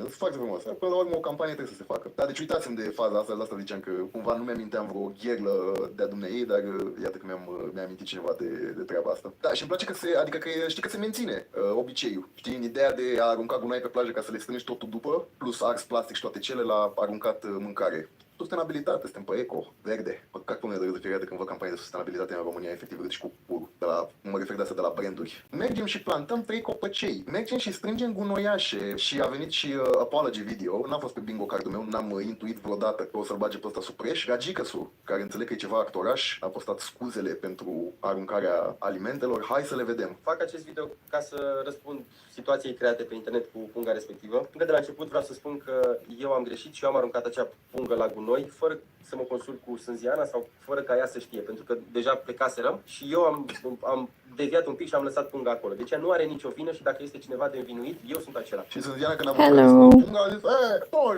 Sunt foarte frumos. Până la urmă, o campanie trebuie să se facă. Dar deci uitați-mi de faza asta, de asta ziceam că cumva nu mi-aminteam vreo gherlă de-a dumneei, dar iată că mi-a amintit cineva de treaba asta. Da, și îmi place că știi că se menține obiceiul. Știi, în ideea de a arunca gunoi pe plajă ca să le strângi totul după, plus ars plastic și toate cele la aruncat mâncare. Sustenabilitate, suntem pe eco, verde. Păcat până de fiecare când văd campanii de sustenabilitate în România, efectiv râd și cu pur. Mă refer de asta de la branduri. Mergem și plantăm 3 copăcei. Mergem și strângem gunoiașe. Și a venit și apology video. N-am fost pe bingo cardul meu, n-am intuit vreodată că o să-l bage pe ăsta supreș. Ragicăsu, care înțeleg că e ceva actoraș, a postat scuzele pentru aruncarea alimentelor. Hai să le vedem. Fac acest video ca să răspund situației create pe internet cu punga respectivă. Încă de la început vreau să spun că eu am greșit și eu am aruncat acea pungă la gunoi fără să mă consult cu Sânziana sau fără ca ea să știe, pentru că deja plecaserăm și eu am deviat un pic și am lăsat punga acolo. Deci ea nu are nicio vină și dacă este cineva de învinuit, eu sunt acela. Și Sânziana când a văzut punga a zis,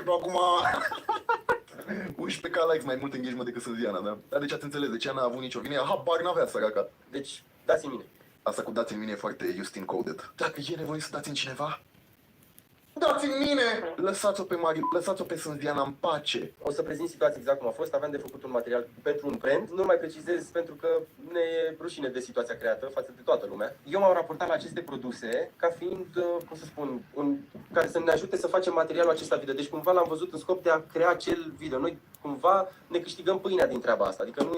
acum... 11k likes mai mult engagement decât Sânziana, da? Dar deci ați înțeles, deci ea n-a avut nicio vină, habar n-avea săraca. Deci dați-mi mine. Asta cu dați-mi mine e foarte Justin coded. Dacă e nevoie să dați în cineva, dați-mi mine! Lăsați-o pe Sânziana în pace. O să prezint situația exact cum a fost. Aveam de făcut un material pentru un brand. Nu mai precizez pentru că ne e rușine de situația creată față de toată lumea. Eu m-am raportat la aceste produse ca fiind, cum să spun, care să ne ajute să facem materialul acesta video. Deci cumva l-am văzut în scop de a crea acel video. Noi cumva ne câștigăm pâinea din treaba asta. Adică nu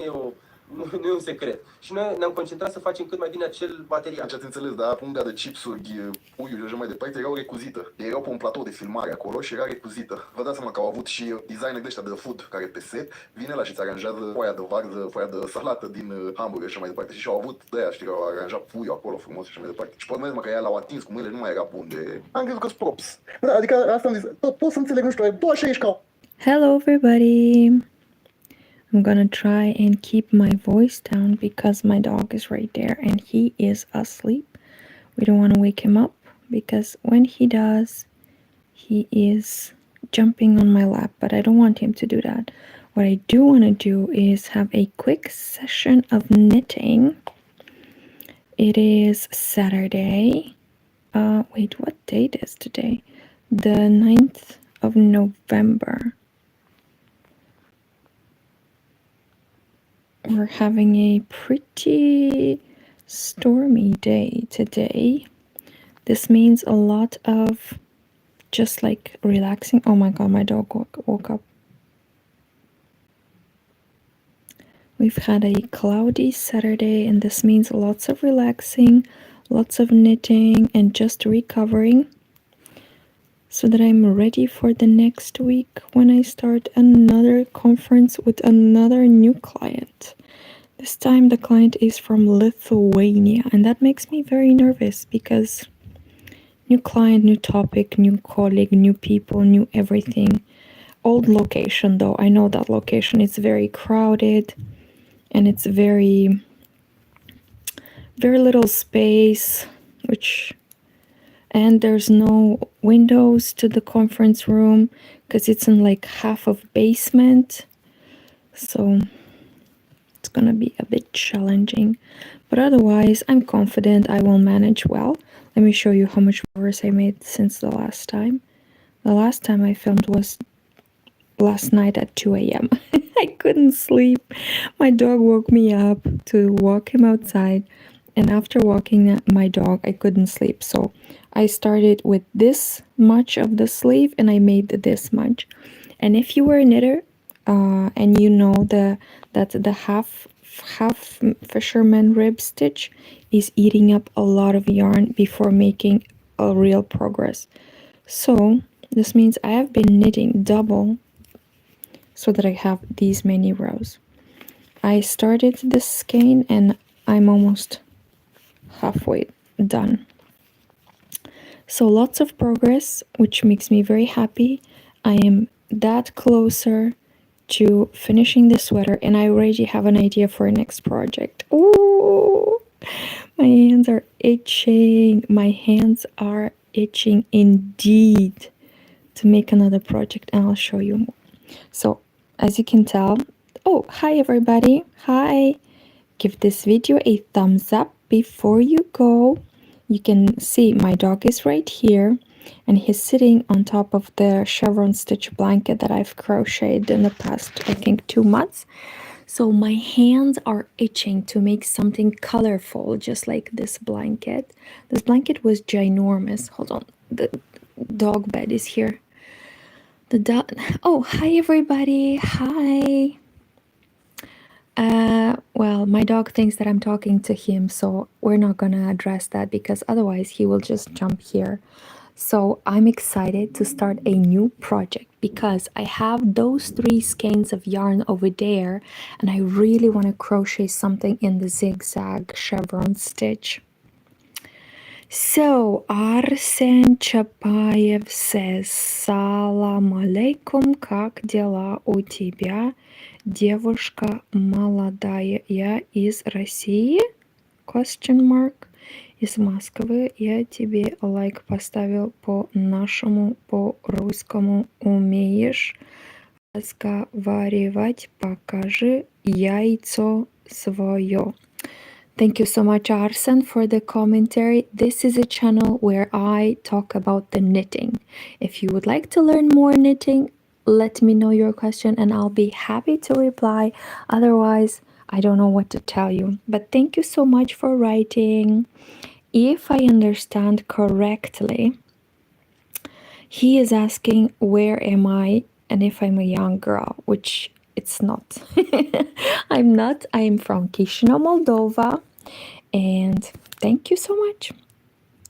e un secret. Și noi ne-am concentrat să facem cât mai bine acel material. Deci ați înțeles, da? Punga de chipsuri, puiul și așa mai departe erau recuzită. Erau pe un platou de filmare acolo și era recuzită. Vă dați seama că au avut și designer de ăștia de food care pe set vine la și îți aranjează foaia de varză, foaia de salată din hamburger și așa mai departe. Și au avut de aia, știi, au aranjat puiul acolo frumos și așa mai departe. Și pe urmă că ea l-au atins cu mâinile, nu mai era bun de... Am crezut că-s props. Da, adică asta am zis, pot să înțeleg, nu știu, tu așa ești ca... Hello everybody! I'm gonna try and keep my voice down because my dog is right there and he is asleep. We don't want to wake him up because when he does, he is jumping on my lap, but I don't want him to do that. What I do want to do is have a quick session of knitting. It is Saturday. Wait, what date is today? The 9th of November. We're having a pretty stormy day today. This means a lot of just like relaxing. Oh my god, my dog woke up. We've had a cloudy Saturday and this means lots of relaxing, lots of knitting and just recovering so that I'm ready for the next week when I start another conference with another new client. This time the client is from Lithuania and that makes me very nervous because new client, new topic, new colleague, new people, new everything. Old location though, I know that location is very crowded and it's very little space, and there's no windows to the conference room because it's in like half of basement, so it's gonna be a bit challenging, but otherwise I'm confident I will manage well. Let me show you how much progress I made since the last time. The last time I filmed was last night at 2 a.m. I couldn't sleep. My dog woke me up to walk him outside, and after walking my dog I couldn't sleep, so I started with this much of the sleeve and I made this much. And if you were a knitter and you know that the half fisherman rib stitch is eating up a lot of yarn before making a real progress. So this means I have been knitting double so that I have these many rows. I started this skein and I'm almost halfway done. So lots of progress, which makes me very happy. I am that closer to finishing the sweater and I already have an idea for a next project. Ooh, my hands are itching. My hands are itching indeed to make another project, and I'll show you more. So as you can tell, oh, hi everybody. Hi. Give this video a thumbs up before you go. You can see my dog is right here. and he's sitting on top of the chevron stitch blanket that I've crocheted in the past, I think, 2 months. So my hands are itching to make something colorful, just like this blanket. This blanket was ginormous. Hold on, the dog bed is here. The dog. Oh, hi everybody. Hi. Well, my dog thinks that I'm talking to him, so we're not gonna address that because otherwise he will just jump here. So I'm excited to start a new project because I have those 3 skeins of yarn over there and I really want to crochet something in the zigzag chevron stitch. So Arsen Чапаев says, Салам алейкум, как дела у тебя, девушка молодая, я из России? Question mark. Из Москвы. Я тебе лайк поставил по нашему, по русскому. Умеешь разговаривать? Покажи яйцо свое. Thank you so much, Arsen, for the commentary. This is a channel where I talk about the knitting. If you would like to learn more knitting, let me know your question and I'll be happy to reply. Otherwise, I don't know what to tell you. But thank you so much for writing. If I understand correctly, he is asking where am I and if I'm a young girl, which it's not. I'm not. I'm from Chisinau, Moldova. And thank you so much.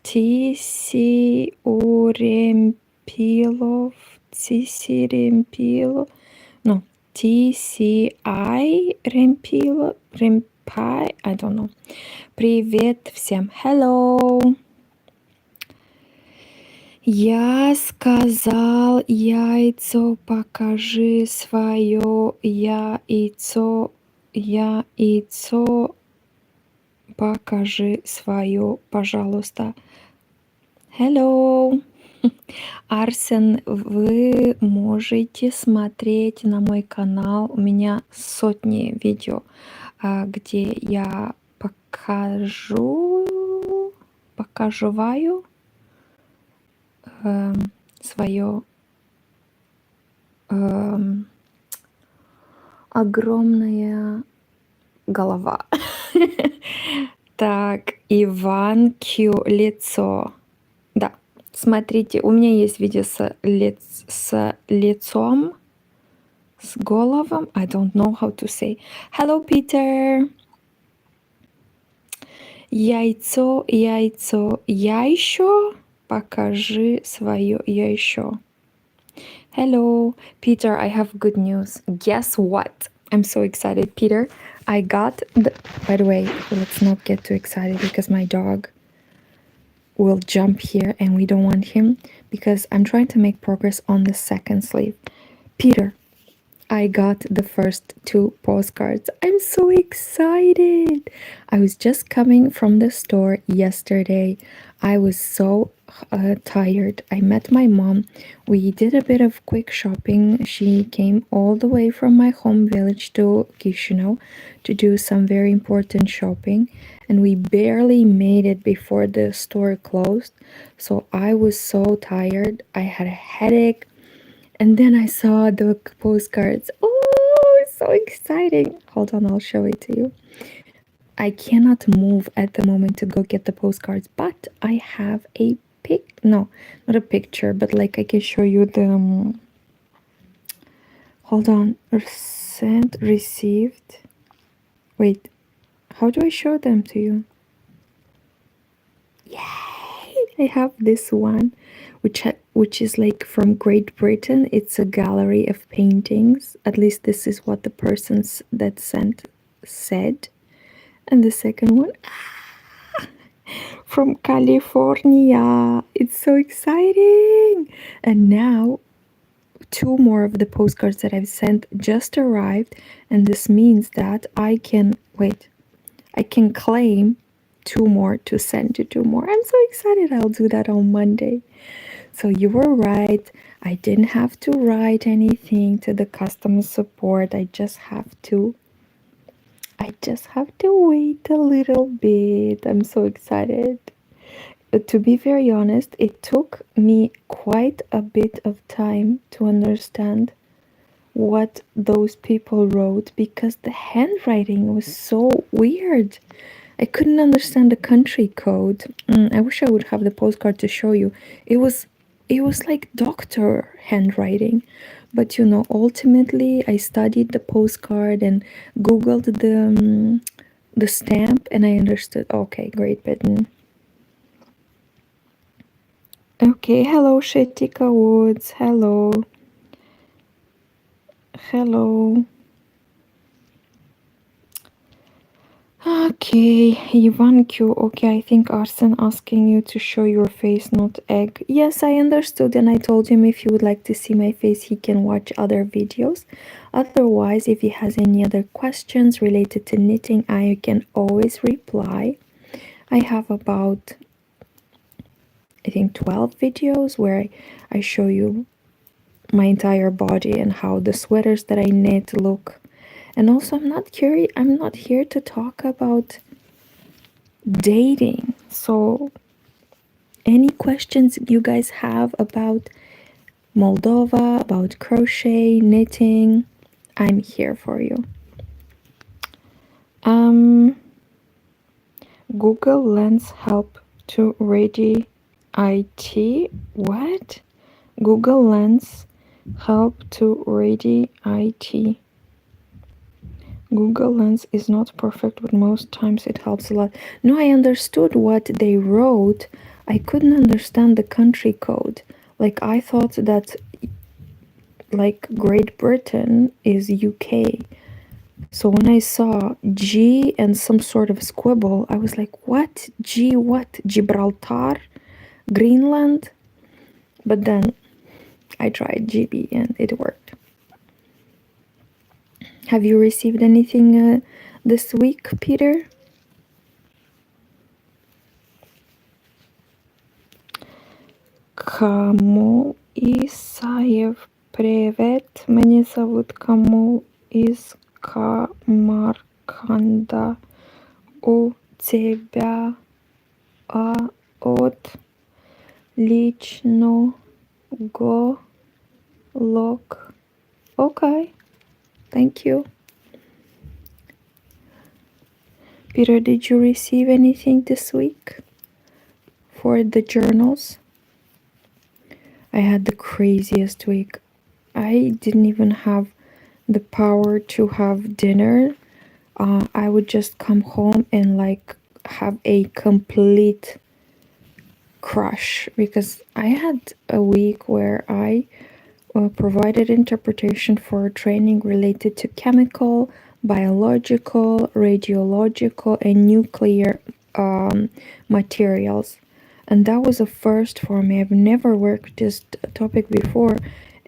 Tisi Urempilov. No. TCI Rempilov. Rempai. I don't know. Привет всем. Hello. Я сказал яйцо, покажи свое яйцо, покажи свое, пожалуйста. Hello! Арсен, вы можете смотреть на мой канал. У меня сотни видео, где я покажу свое огромная голова. Так, Иван Q лицо. Да, смотрите, у меня есть видео с лицом, с головом. I don't know how to say. Hello, Peter. Яйцо, яйцо, яйцо. Покажи свое яйцо. Hello, Peter, I have good news. Guess what? I'm so excited, Peter. I got the... By the way, let's not get too excited because my dog will jump here and we don't want him because I'm trying to make progress on the second sleeve. Peter, I got the first 2 postcards. I'm so excited. I was just coming from the store yesterday. I was so tired. I met my mom. We did a bit of quick shopping. She came all the way from my home village to Chisinau to do some very important shopping. And we barely made it before the store closed. So I was so tired. I had a headache. And then I saw the postcards. Oh, it's so exciting. Hold on, I'll show it to you. I cannot move at the moment to go get the postcards, but I have a no, not a picture, but like I can show you the, hold on, sent, received. Wait, how do I show them to you? Yay! I have this one, which is like from Great Britain. It's a gallery of paintings. At least this is what the person that sent said. And the second one, from California. It's so exciting. And now 2 more of the postcards that I've sent just arrived. And this means that I can claim 2 more to send to 2 more. I'm so excited. I'll do that on Monday. So you were right. I didn't have to write anything to the customer support. I just have to wait a little bit. I'm so excited. to be very honest, it took me quite a bit of time to understand what those people wrote because the handwriting was so weird. I couldn't understand the country code. I wish I would have the postcard to show you. It was like doctor handwriting. But ultimately I studied the postcard and googled the stamp and I understood. Okay, Great Britain. Okay, hello Shetika Woods. Hello. Hello. Okay, Ivan Q. Okay, I think Arsen asking you to show your face, not egg. Yes, I understood, and I told him if he would like to see my face, he can watch other videos. Otherwise, if he has any other questions related to knitting, I can always reply. I have about, I think, 12 videos where I show you my entire body and how the sweaters that I knit look. And also, I'm not here to talk about dating. So, any questions you guys have about Moldova, about crochet, knitting, I'm here for you. Google Lens help to ready IT. What? Google Lens help to ready IT. Google Lens is not perfect, but most times it helps a lot. No, I understood what they wrote. I couldn't understand the country code. Like, I thought that, like, Great Britain is UK. So when I saw G and some sort of squibble, I was like, what? G what? Gibraltar? Greenland? But then I tried GB and it worked. Have you received anything this week, Peter? Камол Исаев, привет. Меня зовут Камол из Самарканда. У тебя отличного лог. Okay, thank you. Peter, did you receive anything this week for the journals? I had the craziest week. I didn't even have the power to have dinner. I would just come home and like have a complete crash because I had a week where I provided interpretation for training related to chemical, biological, radiological, and nuclear materials. And that was a first for me. I've never worked this topic before,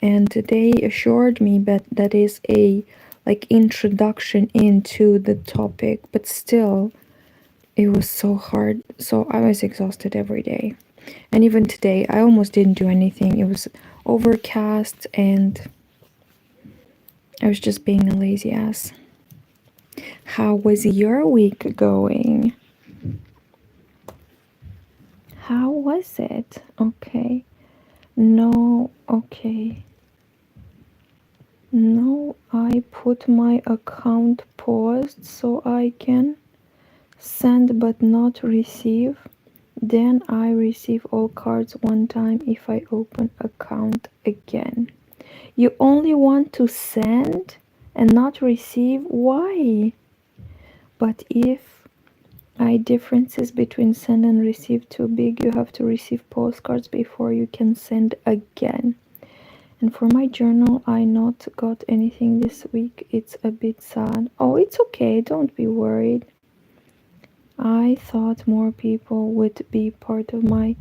and they assured me that that is a like introduction into the topic, but still it was so hard. So I was exhausted every day. And even today I almost didn't do anything. It was overcast and I was just being a lazy ass. How was your week going? How was it? Okay. No, okay. No, I put my account paused so I can send but not receive. Then I receive all cards one time if I open account again. You only want to send and not receive? Why? But if differences between send and receive too big, you have to receive postcards before you can send again. And for my journal, I not got anything this week. It's a bit sad. Oh, it's okay. Don't be worried. I thought more people would be part of my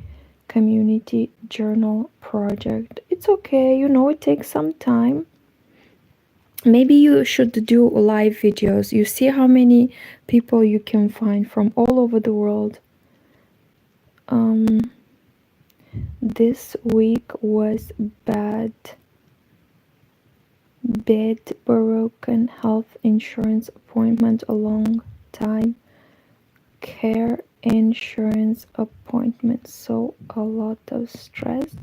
community journal project. It's okay. It takes some time. Maybe you should do live videos. You see how many people you can find from all over the world. This week was bad. Bed broken, health insurance appointment a long time, care insurance appointment, so a lot of stress.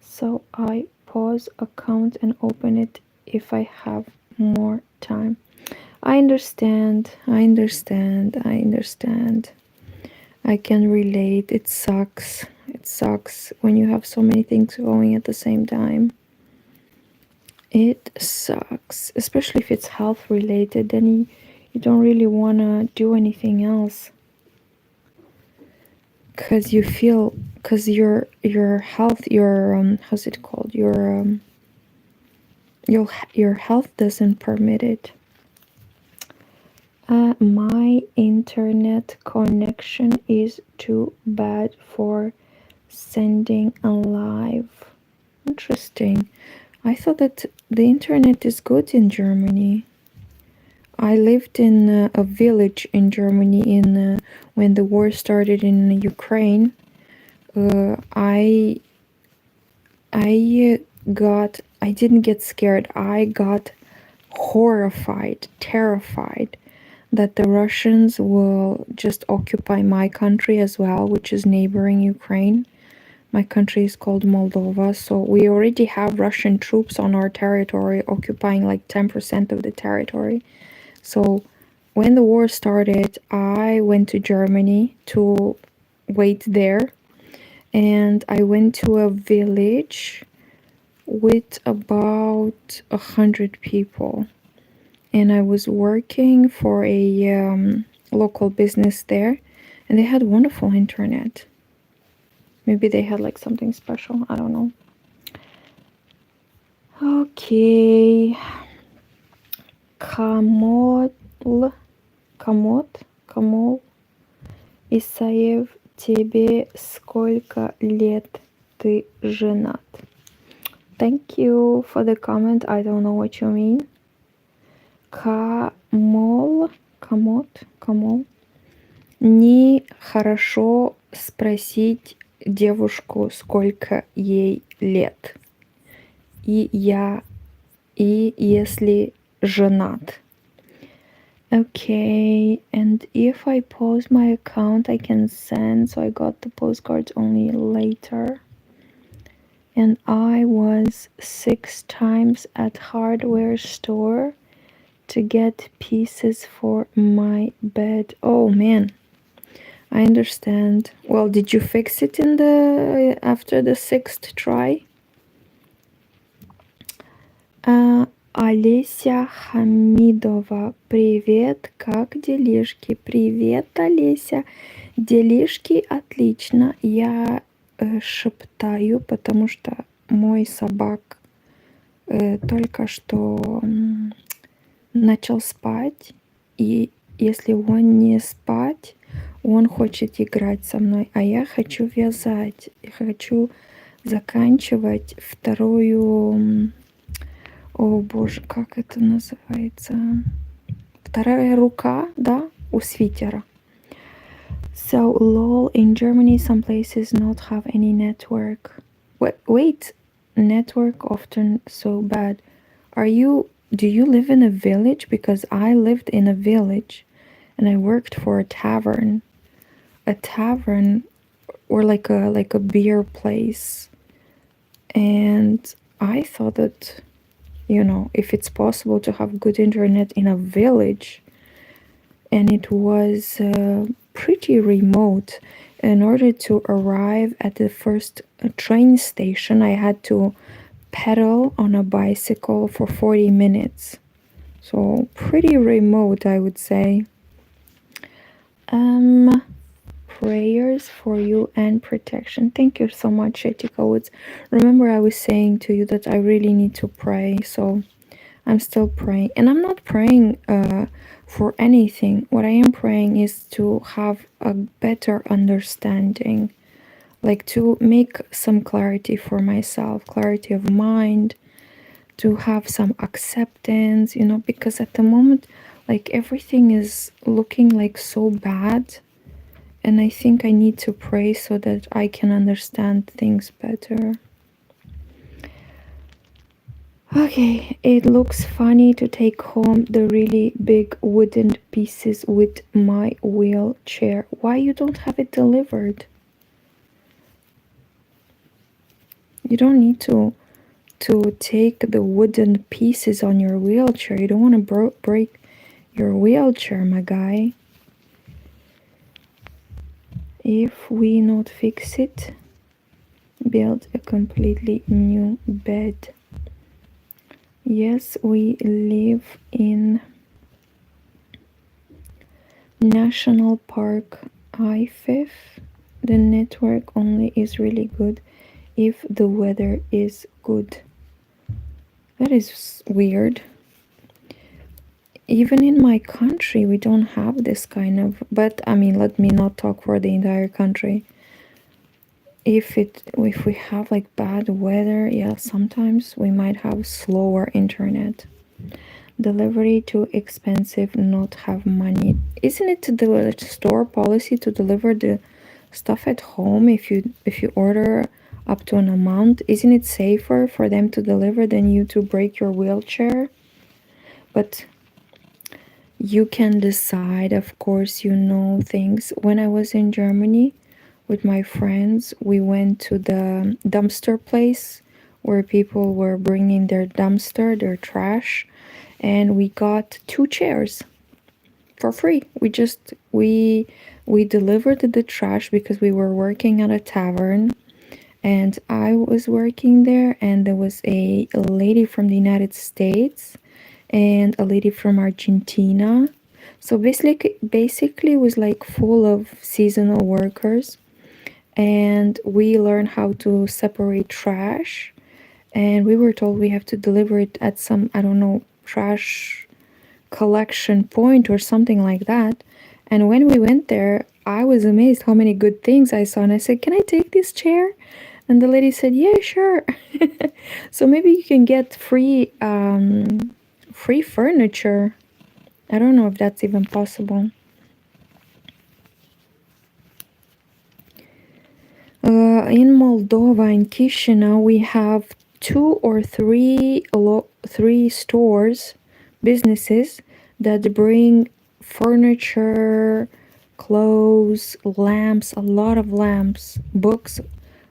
So I pause account and open it if I have more time. I understand. I can relate. It sucks. It sucks when you have so many things going at the same time. It sucks, especially if it's health related. Then you don't really want to do anything else, because you feel, because your health, your how's it called, your health doesn't permit it. My internet connection is too bad for sending a live. Interesting. I thought that the internet is good in Germany. I lived in a village in Germany when the war started in Ukraine. I didn't get scared. I got horrified, terrified that the Russians will just occupy my country as well, which is neighboring Ukraine. My country is called Moldova, so we already have Russian troops on our territory, occupying like 10% of the territory. So when the war started, I went to Germany to wait there, and I went to a village with about 100 people. And I was working for a local business there, and they had wonderful internet. Maybe they had like something special, I don't know. Okay. Kamol Исаев, тебе сколько лет ты женат? Thank you for the comment. I don't know what you mean. Камол. Не хорошо спросить девушку, сколько ей лет. И если женат. Okay, and if I pause my account, I can send, so I got the postcards only later. And I was 6 times at hardware store to get pieces for my bed. Oh man, I understand. Well, did you fix it after the 6th try? Олеся Хамидова, привет, как делишки? Привет, Олеся. Делишки отлично. Я шептаю, потому что мой собак только что начал спать, и если он не спать, он хочет играть со мной, а я хочу вязать, я хочу заканчивать вторую, о боже, как это называется, вторая рука, да, у свитера. So, lol, in Germany some places not have any network. Wait, network often so bad. Do you live in a village? Because I lived in a village and I worked for a tavern or like a beer place. And I thought that, if it's possible to have good internet in a village, and it was pretty remote, in order to arrive at the first train station, I had to pedal on a bicycle for 40 minutes. So pretty remote, I would say. Prayers for you and protection. Thank you so much, Etika Woods. Remember, I was saying to you that I really need to pray, so I'm still praying. And I'm not praying for anything. What I am praying is to have a better understanding, like to make some clarity for myself, clarity of mind, to have some acceptance, because at the moment, like everything is looking like so bad. And I think I need to pray so that I can understand things better. Okay, it looks funny to take home the really big wooden pieces with my wheelchair. Why you don't have it delivered? You don't need to take the wooden pieces on your wheelchair. You don't want to break your wheelchair, my guy. If we not fix it, build a completely new bed. Yes, we live in National Park IFIF. The network only is really good if the weather is good. That is weird. Even in my country, we don't have this kind of, but I mean, let me not talk for the entire country. If we have like bad weather, yeah, sometimes we might have slower internet. Delivery too expensive, not have money. Isn't it the store policy to deliver the stuff at home if you order up to an amount? Isn't it safer for them to deliver than you to break your wheelchair? But you can decide, of course, you know things. When I was in Germany with my friends, we went to the dumpster place where people were bringing their dumpster, their trash, and we got 2 chairs for free. We delivered the trash because we were working at a tavern, and I was working there, and there was a lady from the United States and a lady from Argentina. So basically it was like full of seasonal workers, and we learned how to separate trash, and we were told we have to deliver it at some, I don't know, trash collection point or something like that. And when we went there, I was amazed how many good things I saw, and I said, can I take this chair? And the lady said, yeah, sure. So maybe you can get free furniture. I don't know if that's even possible. In Moldova, in Chisinau, we have 2 or 3 stores, businesses that bring furniture, clothes, lamps, a lot of lamps, books,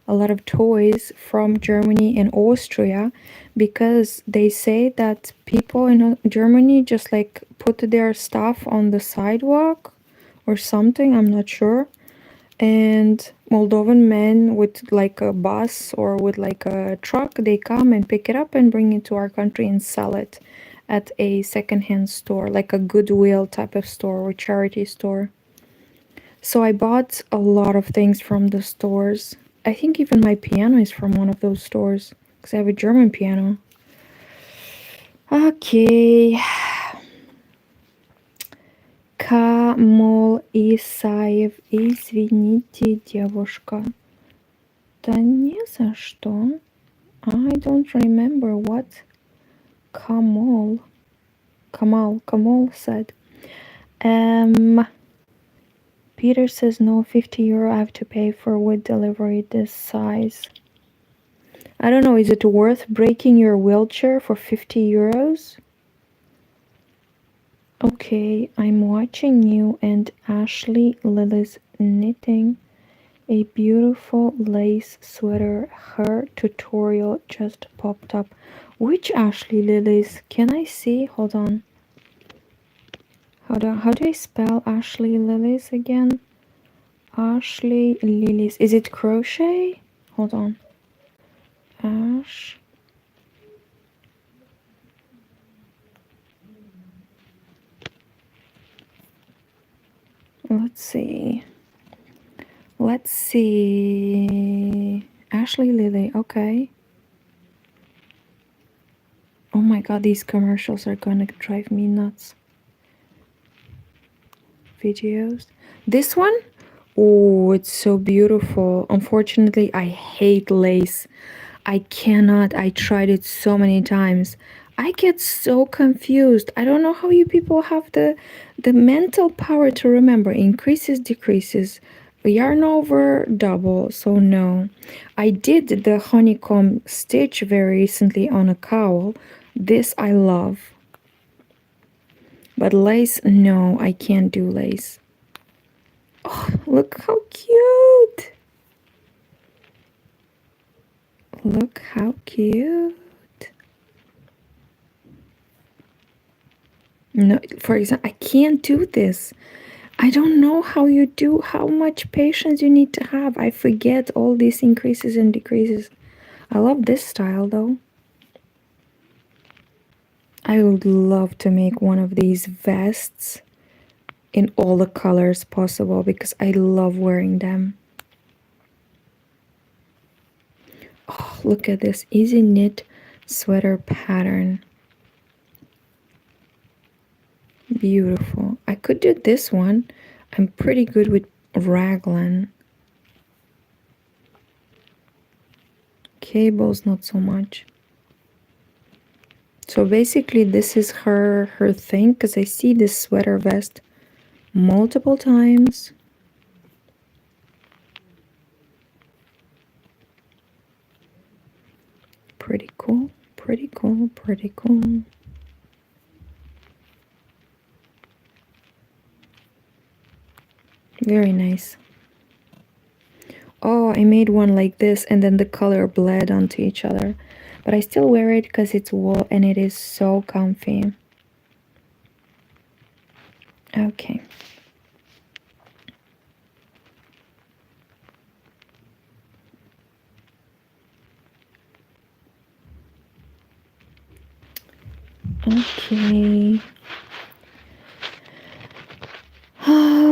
a lot of toys from Germany and Austria, because they say that people in Germany just like put their stuff on the sidewalk or something, I'm not sure. And Moldovan men with like a bus or with like a truck, they come and pick it up and bring it to our country and sell it at a secondhand store, like a Goodwill type of store or charity store. So I bought a lot of things from the stores. I think even my piano is from one of those stores because I have a German piano. Okay. Камол Исаев, извините, девушка. Да не за что. I don't remember what Kamal said. Peter says no, 50 euro I have to pay for wood delivery this size. I don't know, is it worth breaking your wheelchair for 50 euros? Okay, I'm watching you and Ashley Lily's knitting a beautiful lace sweater. Her tutorial just popped up. Which Ashley Lily's? Can I see? Hold on. How do I spell Ashley Lily's again? Ashley Lily's. Is it crochet? Hold on. Ash. Let's see. Ashley Lily, okay. Oh my god, these commercials are gonna drive me nuts. Videos. This one? Oh, it's so beautiful. Unfortunately, I hate lace. I cannot. I tried it so many times. I get so confused. I don't know how you people have the mental power to remember increases, decreases, yarn over double, so no. I did the honeycomb stitch very recently on a cowl. This I love. But lace, no, I can't do lace. Oh, look how cute! Look how cute. No, for example, I can't do this. I don't know how you do, how much patience you need to have. I forget all these increases and decreases. I love this style though. I would love to make one of these vests in all the colors possible because I love wearing them. Oh, look at this easy knit sweater pattern. Beautiful. I could do this one. I'm pretty good with raglan. Cables, not so much. So basically this is her thing because I see this sweater vest multiple times. Pretty cool, pretty cool, pretty cool. Very nice. Oh, I made one like this and then the color bled onto each other. But I still wear it because it's wool and it is so comfy. Okay. Okay.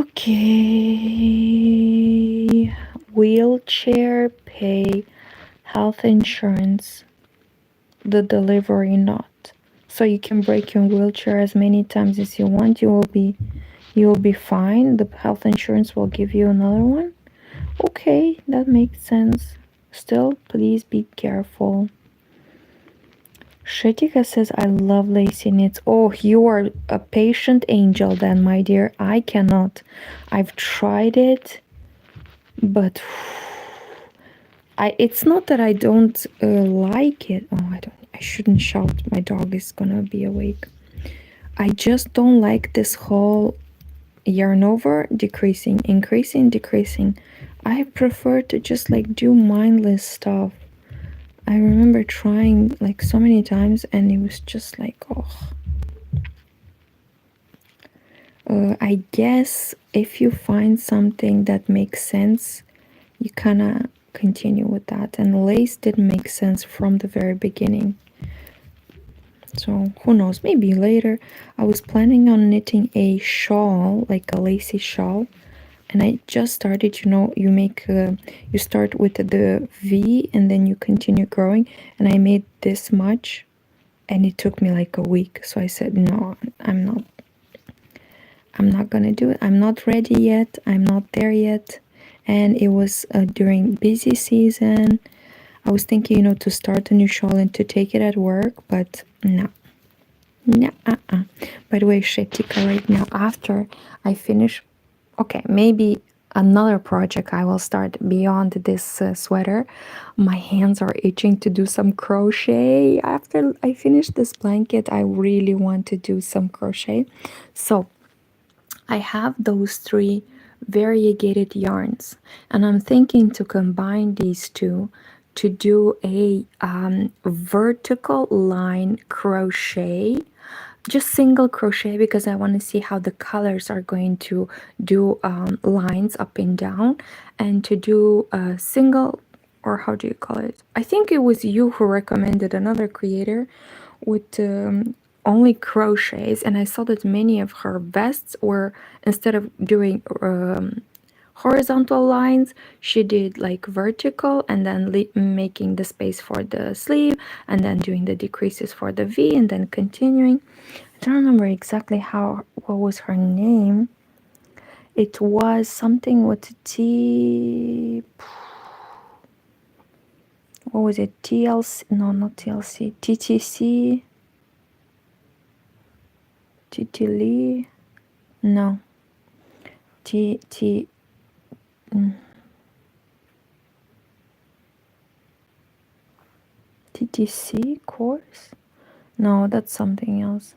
Okay. Wheelchair pay health insurance. The delivery not. So you can break your wheelchair as many times as you want. You will be fine. The health insurance will give you another one. Okay, that makes sense. Still, please be careful. Shetika says, I love lacy knits. Oh, you are a patient angel then, my dear. I cannot. I've tried it, but it's not that I don't like it. Oh, I shouldn't shout. My dog is gonna be awake. I just don't like this whole yarn over, decreasing, increasing, decreasing. I prefer to just like do mindless stuff. I remember trying like so many times and it was just like, oh. I guess if you find something that makes sense, you kind of continue with that. And lace didn't make sense from the very beginning. So who knows, maybe later. I was planning on knitting a shawl, like a lacy shawl. And I just started, you start with the V and then you continue growing. And I made this much and it took me like a week. So I said, no, I'm not gonna do it. I'm not ready yet. I'm not there yet. And it was during busy season. I was thinking, to start a new shawl and to take it at work, but no. By the way, Shetika, right now, after I finish, okay, maybe another project I will start beyond this sweater. My hands are itching to do some crochet. After I finish this blanket, I really want to do some crochet. So I have those 3 variegated yarns, and I'm thinking to combine these 2 to do a vertical line crochet, just single crochet, because I want to see how the colors are going to do lines up and down, and to do a single, or how do you call it? I think it was you who recommended another creator with only crochets, and I saw that many of her vests were, instead of doing horizontal lines, she did like vertical, and then making the space for the sleeve, and then doing the decreases for the V, and then continuing. I don't remember exactly what was her name. It was something with T. What was it? TLC? No, not TLC. TTC. TT Lee. No. T. TTC course? No, that's something else.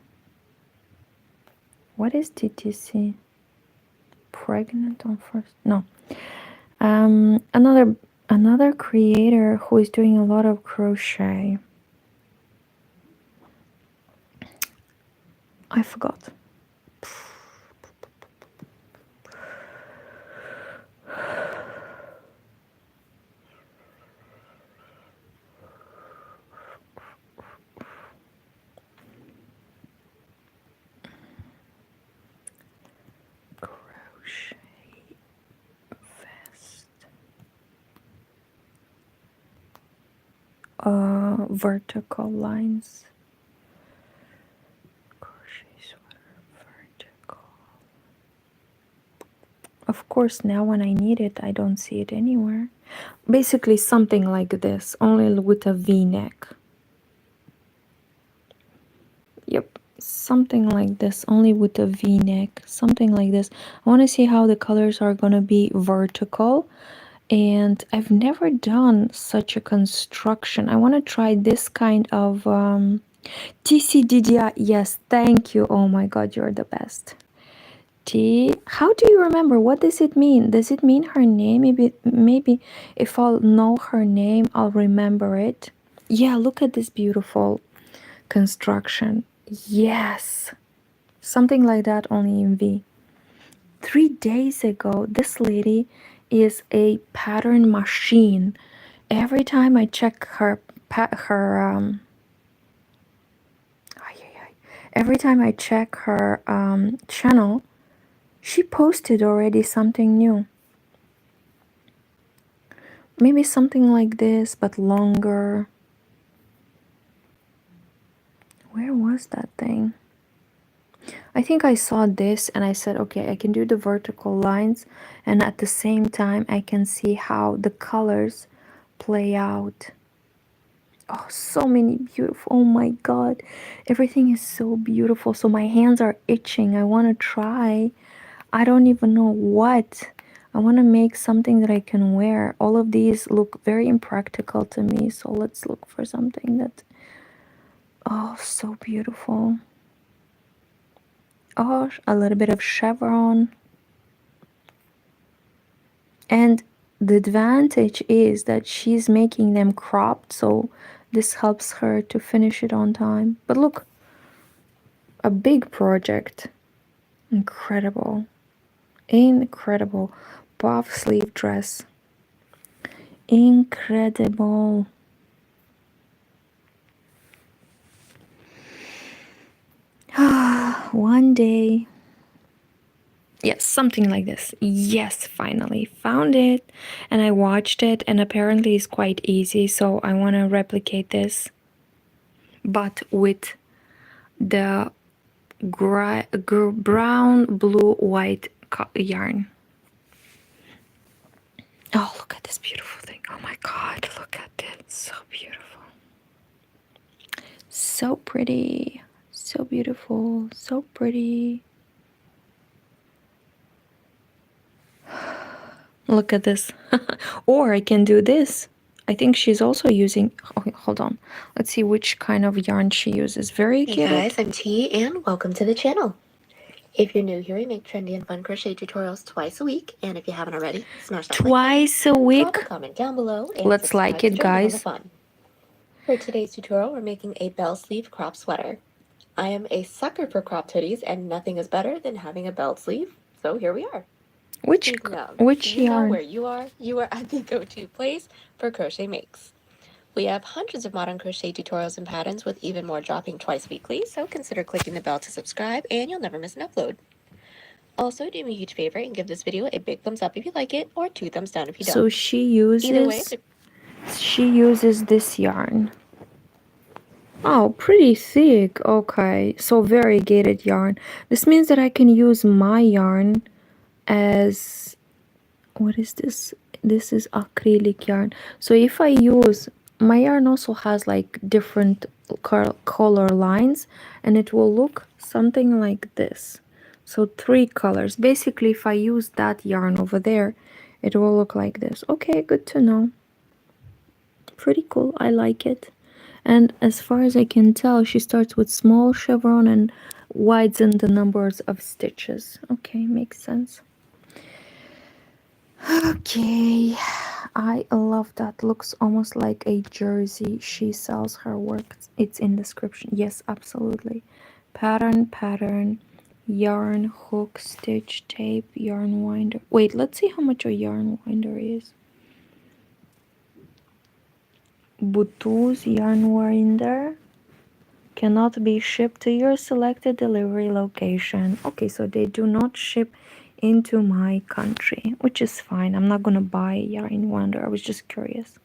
What is TTC? Pregnant on first? No. Another creator who is doing a lot of crochet. I forgot. Crochet vest. Vertical lines. Crochet sweater, vertical. Of course, now when I need it, I don't see it anywhere. Basically something like this, only with a V-neck. Yep, something like this, only with a V-neck, something like this. I want to see how the colors are going to be vertical. And I've never done such a construction. I want to try this kind of TCDDI. Yes, thank you. Oh my God, you're the best. How do you remember? What does it mean? Does it mean her name? Maybe if I'll know her name, I'll remember it. Yeah, look at this beautiful construction. Yes, something like that, only in V. 3 days ago, this lady is a pattern machine. Every time I check every time I check her channel, she posted already something new. Maybe something like this, but longer. Where was that thing? I think I saw this and I said, okay, I can do the vertical lines, and at the same time I can see how the colors play out. Oh, so many beautiful. Oh my God, everything is so beautiful. So my hands are itching. I want to try. I don't even know what. I want to make something that I can wear. All of these look very impractical to me. So let's look for something that, oh, so beautiful. Oh, a little bit of chevron. And the advantage is that she's making them cropped, so this helps her to finish it on time. But look, a big project. Incredible. Incredible. Puff sleeve dress. Incredible. One day. Yes, something like this. Yes, finally found it. And I watched it, and apparently it's quite easy. So I want to replicate this, but with the brown, blue, white yarn. Oh, look at this beautiful thing. Oh my God, look at it. So beautiful. So pretty. So beautiful. So pretty. Look at this. Or I can do this. I think she's also using, oh, hold on. Let's see which kind of yarn she uses. Very Hey good. guys, I'm T and welcome to the channel. If you're new here, we make trendy and fun crochet tutorials twice a week, and if you haven't already, smash that Twice a like button, week. drop a comment down below, and Let's subscribe like to it, join in on the guys. fun. For today's tutorial, we're making a bell sleeve crop sweater. I am a sucker for cropped hoodies, and nothing is better than having a belt sleeve, so here we are. Which Speaking of, you know yarn? where you are at the go-to place for crochet makes. We have hundreds of modern crochet tutorials and patterns with even more dropping twice weekly, so consider clicking the bell to subscribe and you'll never miss an upload. Also, do me a huge favor and give this video a big thumbs up if you like it, or 2 thumbs down if you don't. So Either way, she uses this yarn. Oh, pretty thick. Okay, so variegated yarn. This means that I can use my yarn as, what is this? This is acrylic yarn. So if I use, my yarn also has like different color lines, and it will look something like this. So 3 colors. Basically, if I use that yarn over there, it will look like this. Okay, good to know. Pretty cool. I like it. And as far as I can tell, she starts with small chevron and widens the numbers of stitches. Okay, makes sense. Okay, I love that. Looks almost like a jersey. She sells her work. It's in description. Yes, absolutely. Pattern, yarn, hook, stitch, tape, yarn winder. Wait, let's see how much a yarn winder is. Butuz yarn winder cannot be shipped to your selected delivery location. Okay, so they do not ship into my country, which is fine. I'm not gonna buy yarn winder. I was just curious.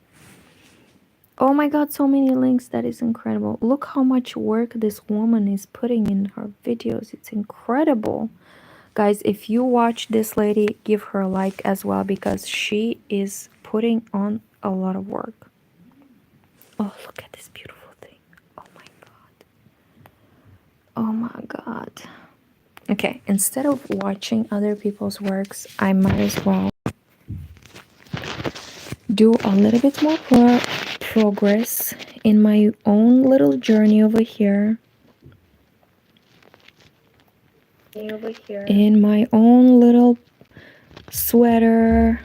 Oh my god, so many links. That is incredible. Look how much work this woman is putting in her videos. It's incredible. Guys, if you watch this lady, give her a like as well because she is putting on a lot of work. Oh, look at this beautiful thing. Oh my god. Oh my god. Okay, instead of watching other people's works, I might as well do a little bit more progress in my own little journey over here. In my own little sweater.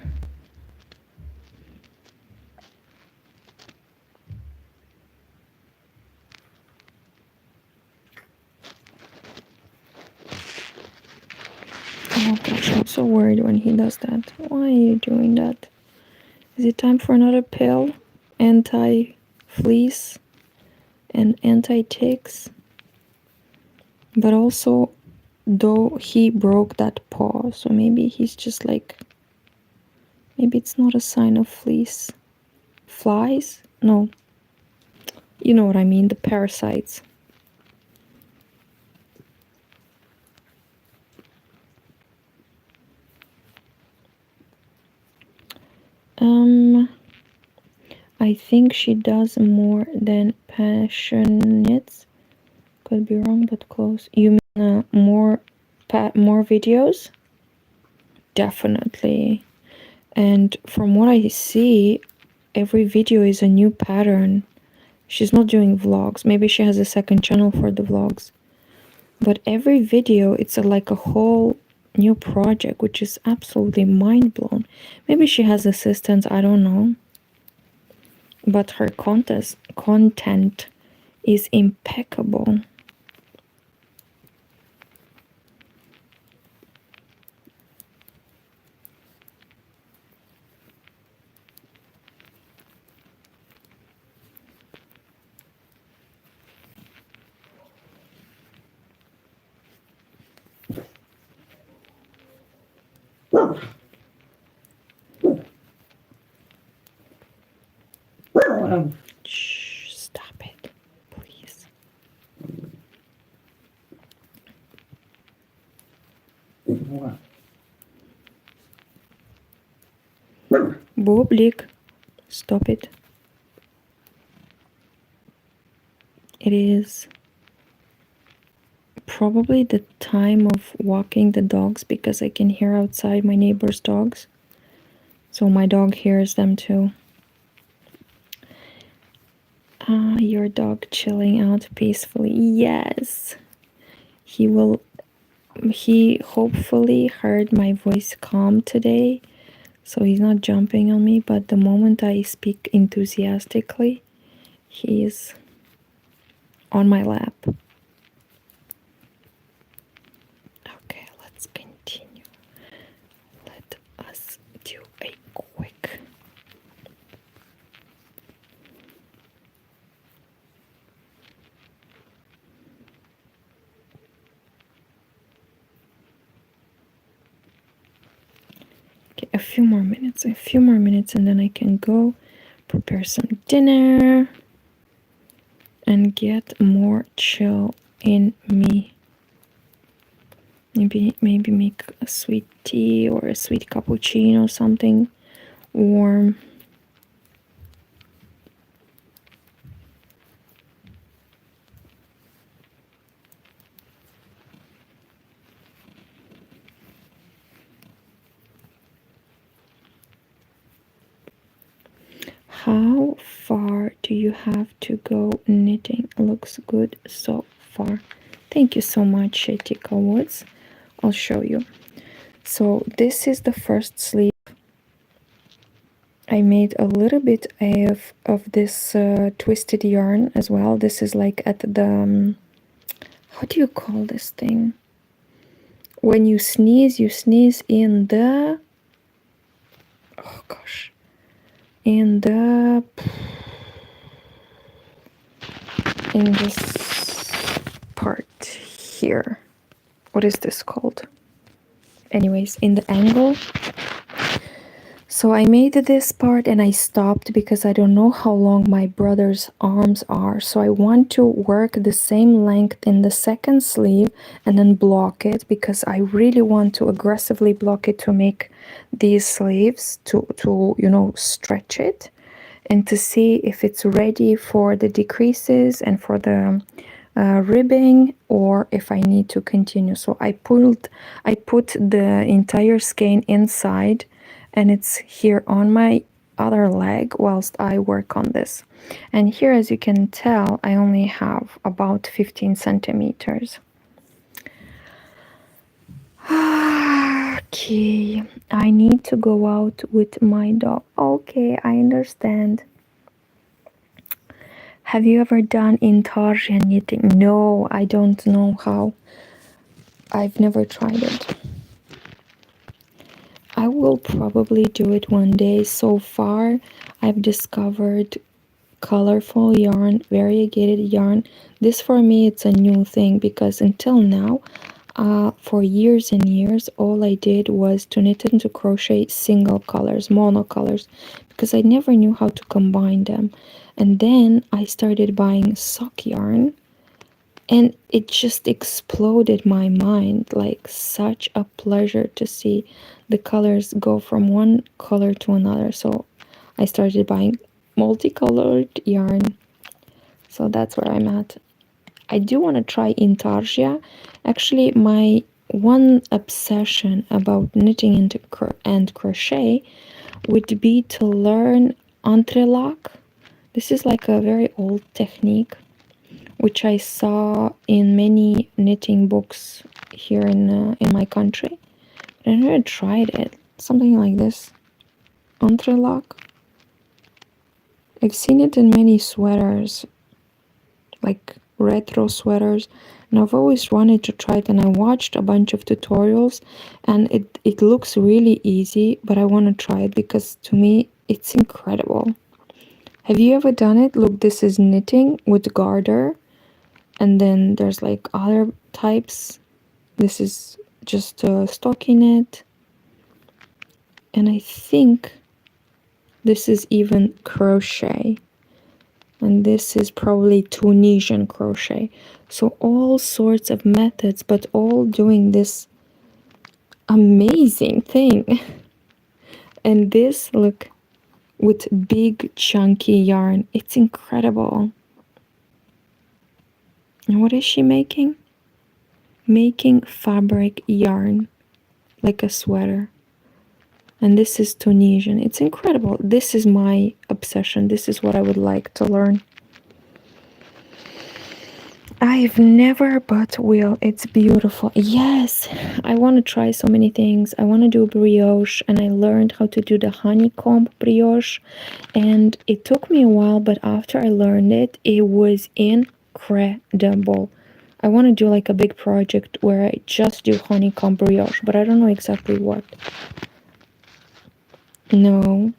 Oh gosh, I'm so worried when he does that. Why are you doing that? Is it time for another pill? Anti-fleece and anti-ticks. But also, though he broke that paw, so maybe he's just like, maybe it's not a sign of fleece. Flies? No. You know what I mean, the parasites. I think she does more than passionate. Could be wrong, but close. You mean more videos? Definitely. And from what I see, every video is a new pattern. She's not doing vlogs. Maybe she has a second channel for the vlogs. But every video, it's like a whole new project, which is absolutely mind-blown. Maybe she has assistants, I don't know. But her content is impeccable. Shh, stop it, please. Boblik, stop it. It is probably the time of walking the dogs because I can hear outside my neighbor's dogs. So my dog hears them too. Ah, your dog chilling out peacefully. Yes. He hopefully heard my voice calm today, so he's not jumping on me, but the moment I speak enthusiastically, he's on my lap. Okay, let's continue. Let us do a quick a few more minutes, and then I can go prepare some dinner and get more chill in me. Maybe make a sweet tea or a sweet cappuccino, something warm. how far do you have to go knitting? Looks good so far. Thank you so much, Shetika Woods. I'll show you. So this is the first sleeve. I made a little bit of this twisted yarn as well. This is like at the how do you call this thing? When you sneeze in the, oh gosh, in this part here. What is this called? Anyways, in the angle. So I made this part and I stopped because I don't know how long my brother's arms are. So I want to work the same length in the second sleeve and then block it, because I really want to aggressively block it to make these sleeves to you know, stretch it and to see if it's ready for the decreases and for the ribbing, or if I need to continue. So I put the entire skein inside, and it's here on my other leg whilst I work on this. And here, as you can tell, I only have about 15 centimeters. Okay, I need to go out with my dog. Okay, I understand. Have you ever done intarsia knitting? No, I don't know how. I've never tried it. I will probably do it one day. So far, I've discovered colorful yarn, variegated yarn. This for me, it's a new thing, because until now, for years and years, all I did was to knit and to crochet single colors, monocolors, because I never knew how to combine them. And then I started buying sock yarn, and it just exploded my mind. Like, such a pleasure to see the colors go from one color to another. So I started buying multicolored yarn. So that's where I'm at. I do want to try intarsia. Actually, my one obsession about knitting and crochet would be to learn entrelac. This is like a very old technique, which I saw in many knitting books here in my country. But I never tried it. Something like this. Entrelac. I've seen it in many sweaters, like retro sweaters, and I've always wanted to try it, and I watched a bunch of tutorials, and it looks really easy, but I want to try it because to me it's incredible. Have you ever done it? Look, this is knitting with garter, and then there's like other types. This is just stockinette, and I think this is even crochet, and this is probably Tunisian crochet. So all sorts of methods, but all doing this amazing thing. And this, look, with big chunky yarn, it's incredible. And what is she making? Making fabric yarn, like a sweater. And this is Tunisian. It's incredible. This is my obsession. This is what I would like to learn. I've never, but will. It's beautiful. Yes, I want to try so many things. I want to do brioche, and I learned how to do the honeycomb brioche, and it took me a while, but after I learned it, it was incredible. I want to do like a big project where I just do honeycomb brioche, but I don't know exactly what. No.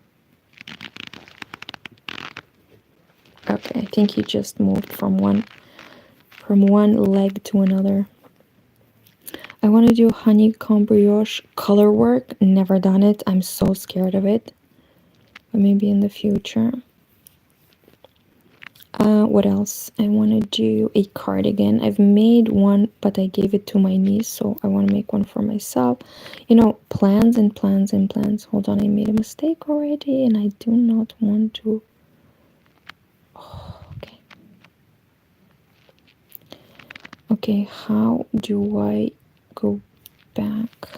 Okay, I think he just moved from one leg to another. I want to do honeycomb brioche color work. Never done it. I'm so scared of it. But maybe in the future. What else? I want to do a cardigan. I've made one, but I gave it to my niece, so I want to make one for myself. You know, plans and plans and plans. Hold on, I made a mistake already, and I do not want to. Oh, okay. Okay, how do I go back?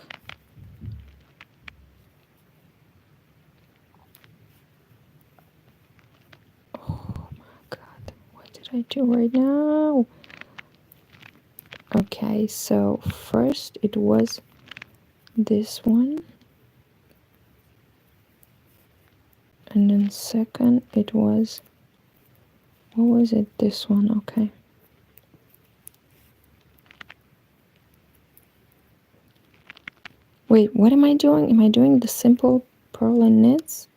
should I do right now? Okay, so first it was this one, and then second it was, what was it? This one. Okay. Wait, what am I doing? Am I doing the simple purl and knits,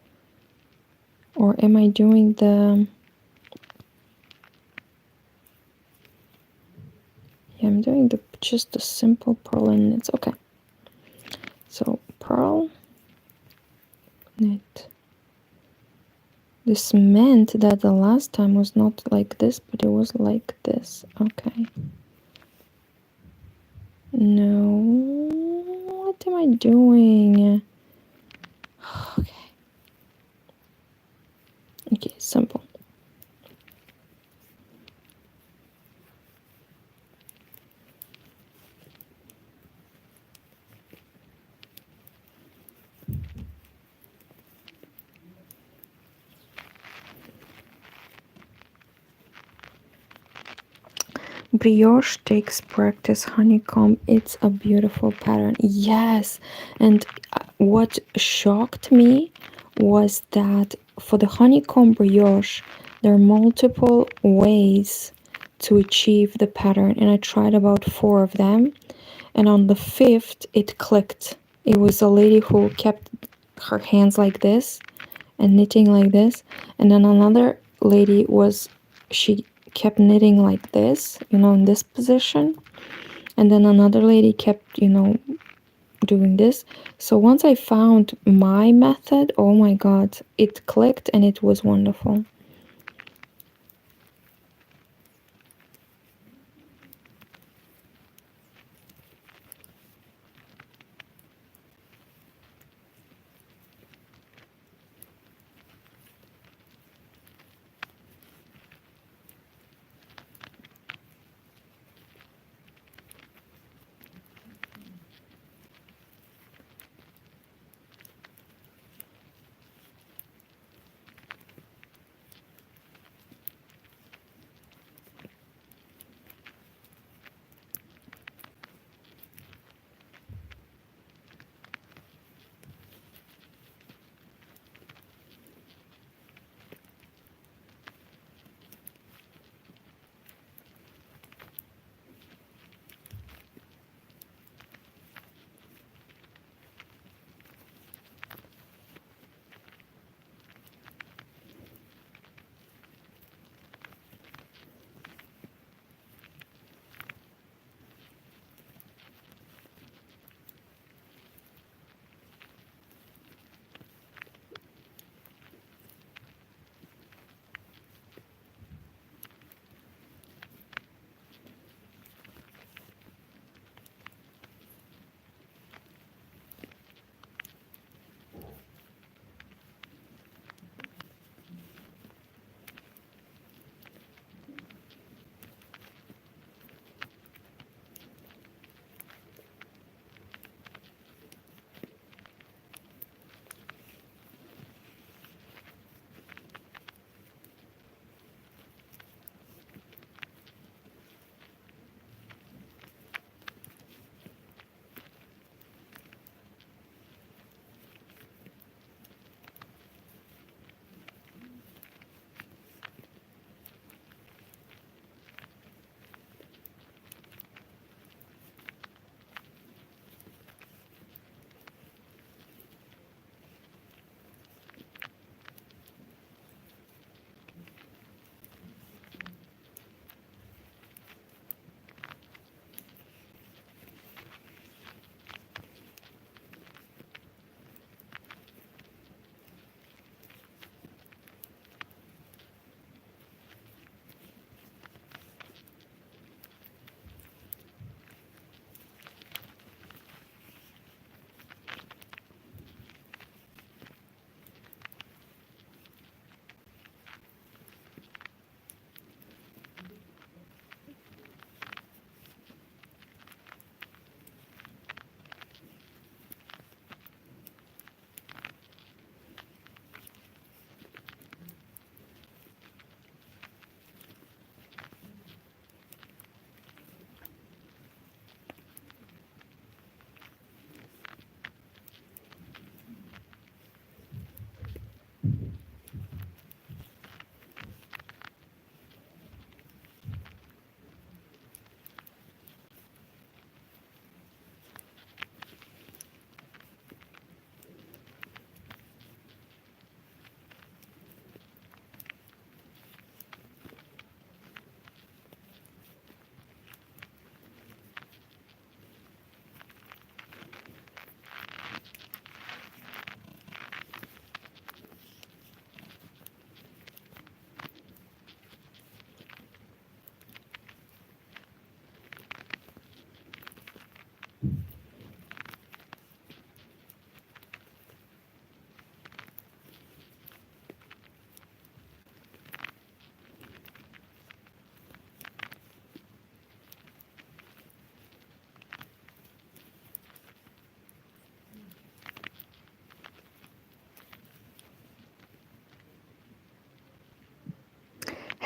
or am I doing the, yeah, I'm doing the just the simple purl and knits. Okay, so purl, knit. This meant that the last time was not like this, but it was like this. Okay. No, what am I doing? Okay. Okay, simple. Brioche takes practice. Honeycomb, it's a beautiful pattern. Yes, and what shocked me was that for the honeycomb brioche, there are multiple ways to achieve the pattern, and I tried about 4 of them, and on the 5th it clicked. It was a lady who kept her hands like this and knitting like this, and then another lady was, she kept knitting like this, you know, in this position, and then another lady kept, you know, doing this. So once I found my method, oh my god, it clicked and it was wonderful.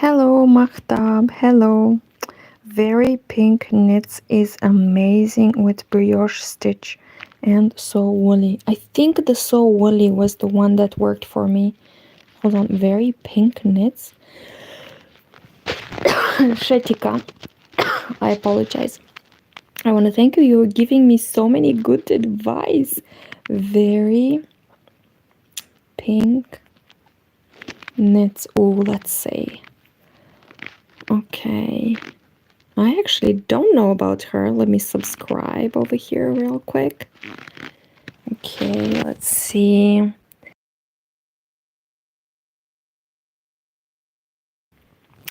Hello, Mahtab. Hello. Very Pink Knits is amazing with brioche stitch and So Woolly. I think the So Woolly was the one that worked for me. Hold on. Very Pink Knits. Shetika. I apologize. I want to thank you. You're giving me so many good advice. Very Pink Knits. Oh, let's say. Okay. I actually don't know about her. Let me subscribe over here real quick. Okay, let's see.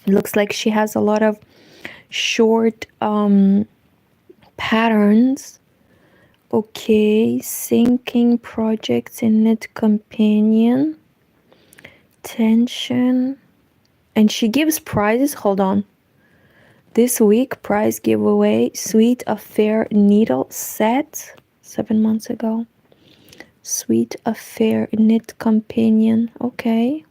It looks like she has a lot of short patterns. Okay, syncing projects in Knit Companion. Tension. And she gives prizes. Hold on. This week, prize giveaway, Sweet Affair needle set, 7 months ago. Sweet Affair Knit Companion, okay.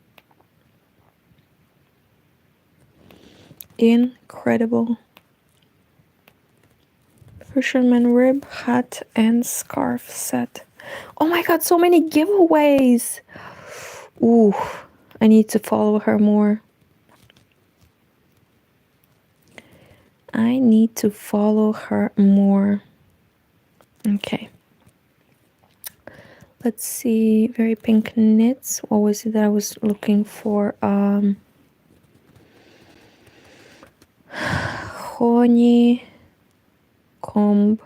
Incredible. Fisherman rib, hat, and scarf set. Oh my god, so many giveaways. Ooh, I need to follow her more. I need to follow her more. Okay. Let's see. Very Pink Knits. What was it that I was looking for? Honey Comb.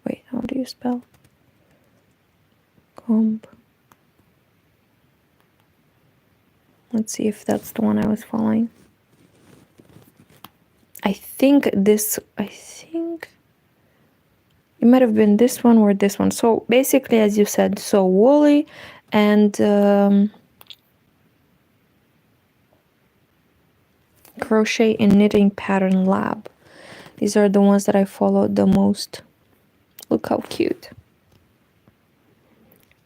Wait, how do you spell? Comb. Let's see if that's the one I was following. I think it might have been this one or this one. So basically, as you said, So Woolly and Crochet and Knitting Pattern Lab. These are the ones that I followed the most. Look how cute.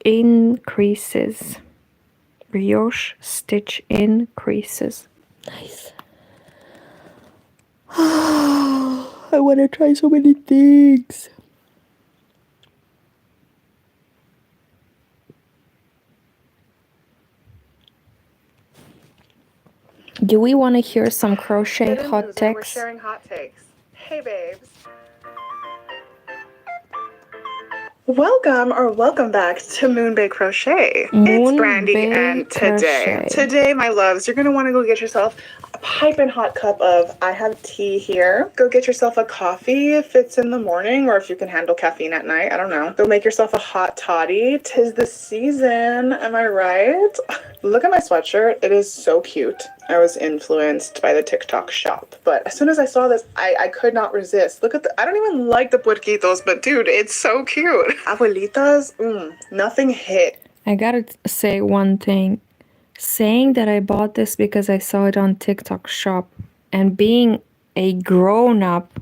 Increases. Brioche stitch increases. Nice. I want to try so many things. Do we want to hear some crochet hot takes? We're sharing hot takes. Hey, babes. Welcome back to Moonbay Crochet. It's Brandy, and today, my loves, you're gonna want to go get yourself a piping hot cup of, I have tea here. Go get yourself a coffee if it's in the morning, or if you can handle caffeine at night, I don't know. Go make yourself a hot toddy. 'Tis the season, am I right? Look at my sweatshirt, it is so cute. I was influenced by the TikTok shop, but as soon as I saw this, I could not resist. Look at I don't even like the puerquitos, but dude, it's so cute. Abuelitas, nothing hit. I gotta say one thing. Saying that I bought this because I saw it on TikTok shop and being a grown-up,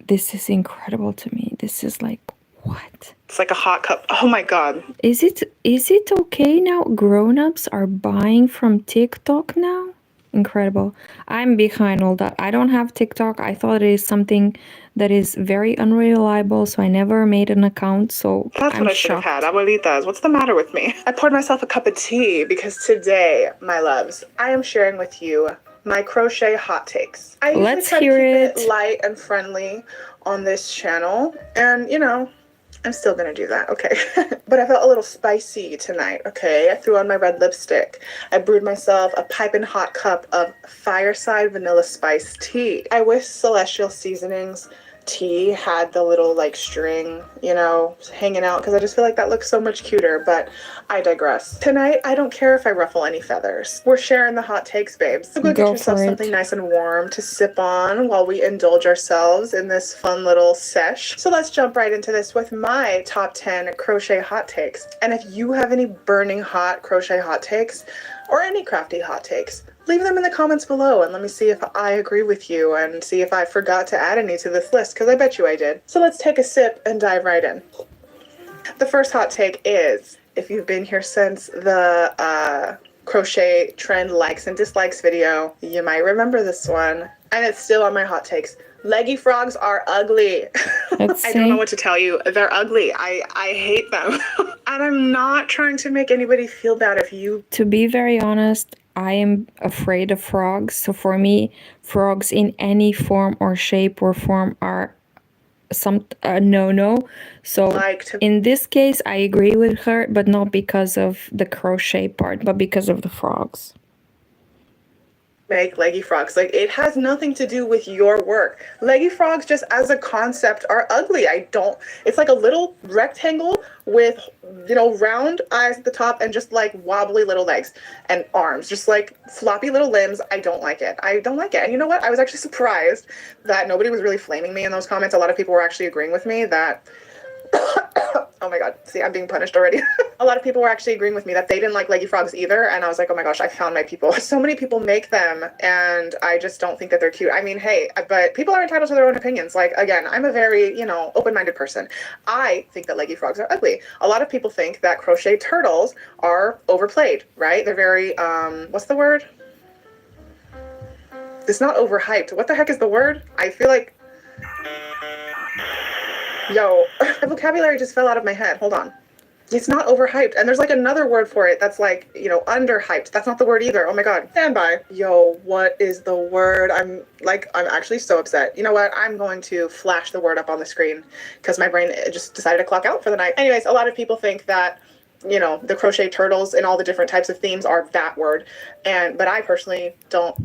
this is incredible to me. This is like, what? It's like a hot cup. Oh my god. Is it okay now? Grown-ups are buying from TikTok now? Incredible. I'm behind all that. I don't have TikTok. I thought it is something that is very unreliable, so I never made an account. So that's what I should have had. Abuelitas, what's the matter with me? I poured myself a cup of tea because today, my loves, I am sharing with you my crochet hot takes. I usually try to keep it light and friendly on this channel, and you know, I'm still gonna do that, okay? But I felt a little spicy tonight, okay? I threw on my red lipstick. I brewed myself a piping hot cup of Fireside Vanilla Spice tea. I wish Celestial Seasonings tea had the little like string, you know, hanging out, because I just feel like that looks so much cuter, but I digress. Tonight, I don't care if I ruffle any feathers. We're sharing the hot takes, babes. So go get yourself something nice and warm to sip on while we indulge ourselves in this fun little sesh. So let's jump right into this with my top 10 crochet hot takes. And if you have any burning hot crochet hot takes, or any crafty hot takes, leave them in the comments below and let me see if I agree with you and see if I forgot to add any to this list, because I bet you I did. So let's take a sip and dive right in. The first hot take is, if you've been here since the crochet trend likes and dislikes video. You might remember this one. And it's still on my hot takes. Leggy frogs are ugly. I don't know what to tell you. They're ugly. I hate them. And I'm not trying to make anybody feel bad if you... To be very honest, I am afraid of frogs. So for me, frogs in any form or shape or form are no. So in this case, I agree with her, but not because of the crochet part, but because of the frogs. Make leggy frogs. Like, it has nothing to do with your work. Leggy frogs just as a concept are ugly. It's like a little rectangle with, you know, round eyes at the top and just like wobbly little legs and arms, just like floppy little limbs. I don't like it. And you know what? I was actually surprised that nobody was really flaming me in those comments. A lot of people were actually agreeing with me that oh my god, see, I'm being punished already. A lot of people were actually agreeing with me that they didn't like leggy frogs either, and I was like, oh my gosh, I found my people. So many people make them, and I just don't think that they're cute. I mean, hey, but people are entitled to their own opinions. Like, again, I'm a very, you know, open-minded person. I think that leggy frogs are ugly. A lot of people think that crochet turtles are overplayed, right? They're very, what's the word? It's not overhyped. What the heck is the word? I feel like... Yo, the vocabulary just fell out of my head. Hold on. It's not overhyped. And there's like another word for it that's like, you know, underhyped. That's not the word either. Oh my god. Stand by. Yo, what is the word? I'm actually so upset. You know what? I'm going to flash the word up on the screen because my brain just decided to clock out for the night. Anyways, a lot of people think that, you know, the crochet turtles and all the different types of themes are that word. But I personally don't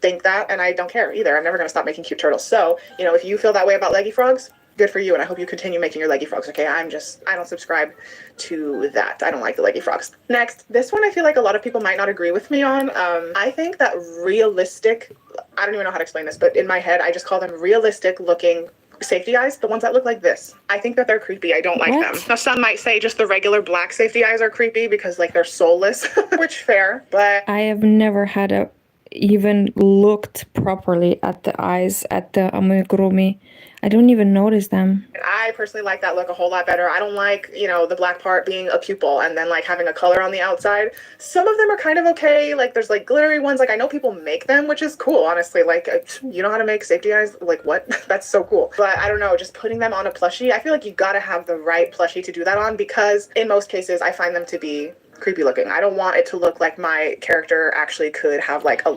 think that, and I don't care either. I'm never going to stop making cute turtles. So, you know, if you feel that way about leggy frogs, good for you, and I hope you continue making your leggy frogs, okay? I don't subscribe to that. I don't like the leggy frogs. Next, this one I feel like a lot of people might not agree with me on. I think that realistic, I don't even know how to explain this, but in my head, I just call them realistic looking safety eyes, the ones that look like this. I think that they're creepy. I don't like them. Now, some might say just the regular black safety eyes are creepy because like they're soulless, which fair, but... I have never had even looked properly at the eyes at the amigurumi. I don't even notice them. I personally like that look a whole lot better. I don't like, you know, the black part being a pupil and then like having a color on the outside. Some of them are kind of okay. Like there's like glittery ones. Like I know people make them, which is cool, honestly. Like, you know how to make safety eyes? Like what? That's so cool. But I don't know, just putting them on a plushie, I feel like you gotta have the right plushie to do that on because in most cases I find them to be creepy looking. I don't want it to look like my character actually could have like a...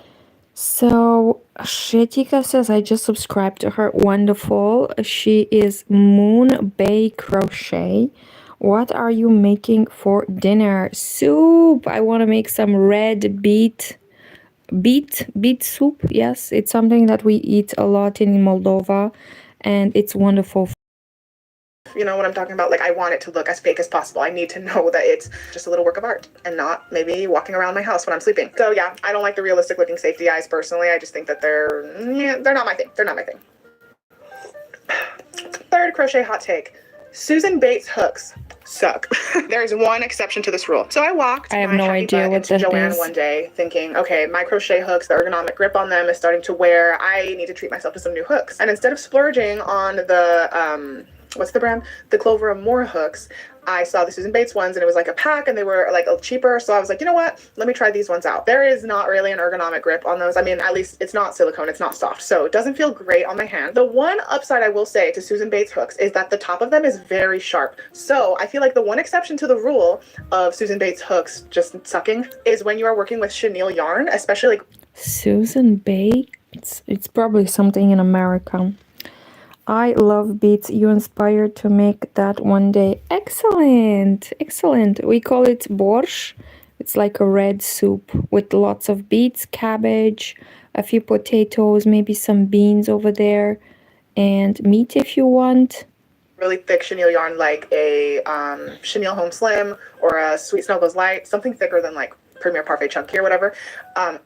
So Shetika says I just subscribed to her. Wonderful. She is Moon Bay Crochet. What are you making for dinner? Soup. I want to make some red beet soup. Yes, it's something that we eat a lot in Moldova, and it's wonderful. You know what I'm talking about? Like, I want it to look as fake as possible. I need to know that it's just a little work of art and not maybe walking around my house when I'm sleeping. So yeah, I don't like the realistic looking safety eyes personally. I just think that they're not my thing. They're not my thing. Third crochet hot take. Susan Bates hooks suck. There is one exception to this rule. So I have no idea what that Joann is. One day thinking, okay, my crochet hooks, the ergonomic grip on them is starting to wear. I need to treat myself to some new hooks. And instead of splurging on the what's the brand? The Clover and More hooks. I saw the Susan Bates ones and it was like a pack and they were like cheaper. So I was like, you know what? Let me try these ones out. There is not really an ergonomic grip on those. I mean, at least it's not silicone. It's not soft. So it doesn't feel great on my hand. The one upside I will say to Susan Bates hooks is that the top of them is very sharp. So I feel like the one exception to the rule of Susan Bates hooks just sucking is when you are working with chenille yarn, especially like... Susan Bates? It's probably something in America. I love beets. You inspired to make that one day. Excellent. Excellent. We call it borscht. It's like a red soup with lots of beets, cabbage, a few potatoes, maybe some beans over there, and meat if you want. Really thick chenille yarn like a chenille Home Slim or a Sweet Snuggles Light, something thicker than like Premier Parfait Chunky or whatever.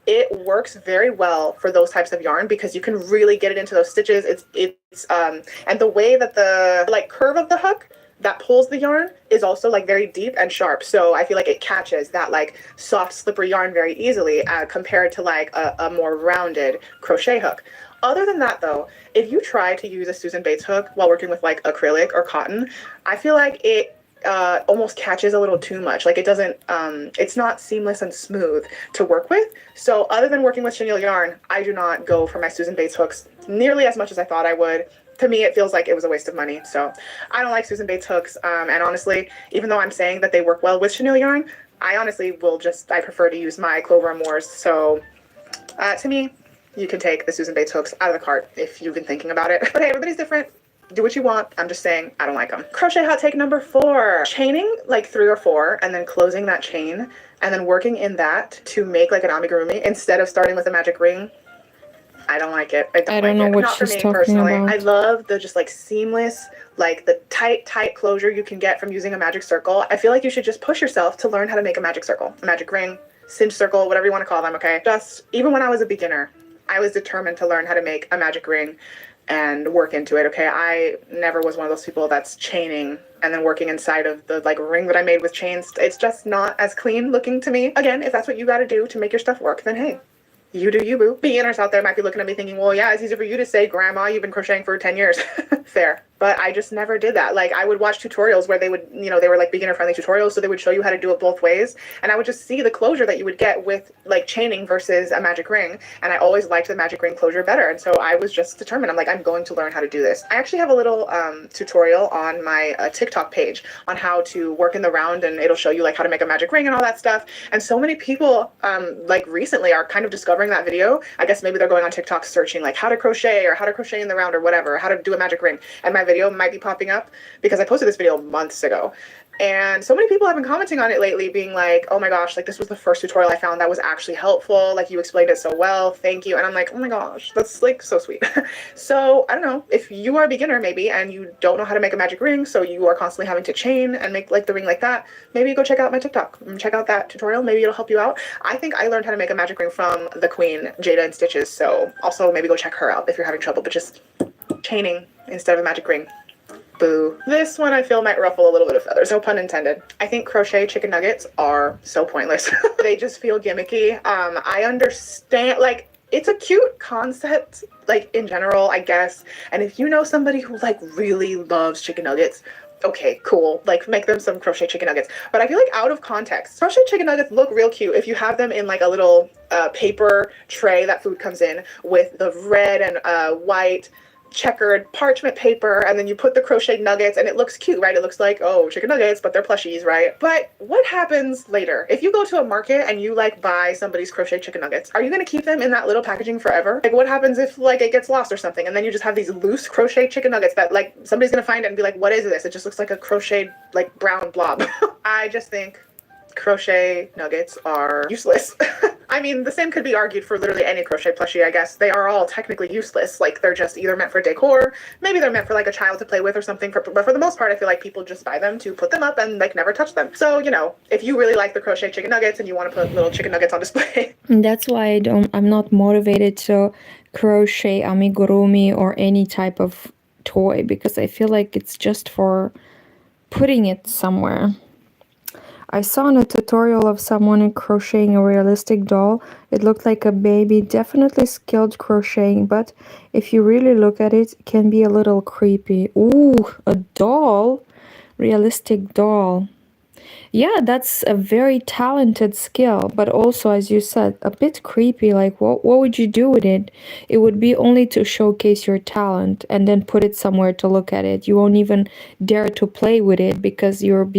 It works very well for those types of yarn because you can really get it into those stitches. It's and the way that the like curve of the hook that pulls the yarn is also like very deep and sharp. So I feel like it catches that like soft slippery yarn very easily compared to like a more rounded crochet hook. Other than that though, if you try to use a Susan Bates hook while working with like acrylic or cotton, I feel like it almost catches a little too much. Like it doesn't, it's not seamless and smooth to work with. So other than working with chenille yarn, I do not go for my Susan Bates hooks nearly as much as I thought I would. To me, it feels like it was a waste of money. So I don't like Susan Bates hooks. And honestly, even though I'm saying that they work well with chenille yarn, I honestly I prefer to use my Clover Amours. So to me, you can take the Susan Bates hooks out of the cart if you've been thinking about it. But hey, everybody's different. Do what you want. I'm just saying I don't like them. Crochet hot take number 4. Chaining like 3 or 4 and then closing that chain and then working in that to make like an amigurumi instead of starting with a magic ring. I don't like it. I don't know what Not she's for me talking personally. about. I love the just like seamless, like the tight closure you can get from using a magic circle. I feel like you should just push yourself to learn how to make a magic circle, a magic ring, cinch circle, whatever you want to call them, okay? Just even when I was a beginner, I was determined to learn how to make a magic ring and work into it, okay? I never was one of those people that's chaining and then working inside of the like ring that I made with chains. It's just not as clean looking to me. Again, if that's what you got to do to make your stuff work, then hey, you do you, boo. Beginners out there might be looking at me thinking, well, yeah, it's easy for you to say, Grandma, you've been crocheting for 10 years. Fair. But I just never did that. Like, I would watch tutorials where they would, you know, they were like beginner-friendly tutorials, so they would show you how to do it both ways. And I would just see the closure that you would get with, like, chaining versus a magic ring. And I always liked the magic ring closure better. And so I was just determined. I'm like, I'm going to learn how to do this. I actually have a little tutorial on my TikTok page on how to work in the round, and it'll show you, like, how to make a magic ring and all that stuff. And so many people, like, recently are kind of discovering that video. I guess maybe they're going on TikTok searching, like, how to crochet or how to crochet in the round or whatever, how to do a magic ring. And my video might be popping up because I posted this video months ago. And so many people have been commenting on it lately being like, oh my gosh, like this was the first tutorial I found that was actually helpful. Like you explained it so well. Thank you. And I'm like, oh my gosh, that's like so sweet. So I don't know, if you are a beginner maybe and you don't know how to make a magic ring, so you are constantly having to chain and make like the ring like that, maybe go check out my TikTok and check out that tutorial. Maybe it'll help you out. I think I learned how to make a magic ring from the queen, Jada and Stitches. So also maybe go check her out if you're having trouble, but just chaining instead of a magic ring. Boo. This one I feel might ruffle a little bit of feathers, no pun intended. I think crochet chicken nuggets are so pointless. They just feel gimmicky. I understand, like, it's a cute concept, like, in general, I guess. And if you know somebody who, like, really loves chicken nuggets, okay, cool. Like, make them some crochet chicken nuggets. But I feel like out of context, crochet chicken nuggets look real cute if you have them in, like, a little paper tray that food comes in with the red and white checkered parchment paper, and then you put the crochet nuggets and it looks cute, right? It looks like, oh, chicken nuggets, but they're plushies, right? But what happens later? If you go to a market and you like buy somebody's crochet chicken nuggets, are you going to keep them in that little packaging forever? Like what happens if like it gets lost or something and then you just have these loose crochet chicken nuggets that like somebody's going to find it and be like, what is this? It just looks like a crocheted like brown blob. I just think crochet nuggets are useless. I mean, the same could be argued for literally any crochet plushie, I guess. They are all technically useless. Like, they're just either meant for decor, maybe they're meant for, like, a child to play with or something. But for the most part, I feel like people just buy them to put them up and, like, never touch them. So, you know, if you really like the crochet chicken nuggets and you want to put little chicken nuggets on display. And that's why I'm not motivated to crochet amigurumi or any type of toy, because I feel like it's just for putting it somewhere. I saw in a tutorial of someone crocheting a realistic doll. It looked like a baby, definitely skilled crocheting, but if you really look at it, it can be a little creepy. Ooh, a doll? Realistic doll. Yeah, that's a very talented skill, but also, as you said, a bit creepy. Like, what would you do with it? It would be only to showcase your talent and then put it somewhere to look at it. You won't even dare to play with it because you would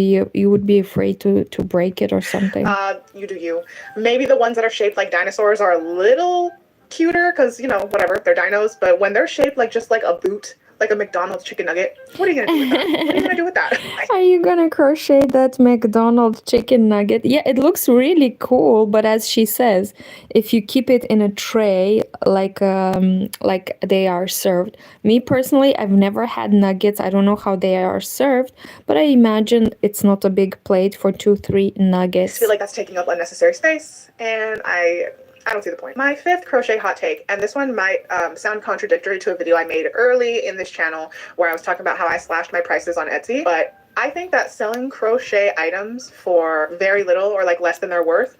be afraid to break it or something. You do you. Maybe the ones that are shaped like dinosaurs are a little cuter because, you know, whatever, they're dinos, but when they're shaped like just like a boot, like a McDonald's chicken nugget, what are you gonna do with that? What are you gonna do with that? Are you gonna crochet that McDonald's chicken nugget? Yeah, it looks really cool, but as she says, if you keep it in a tray like they are served. Me personally, I've never had nuggets. I don't know how they are served, but I imagine it's not a big plate for 2-3 nuggets. I feel like that's taking up unnecessary space, and I don't see the point. My 5th crochet hot take, and this one might sound contradictory to a video I made early in this channel where I was talking about how I slashed my prices on Etsy, but I think that selling crochet items for very little or like less than they're worth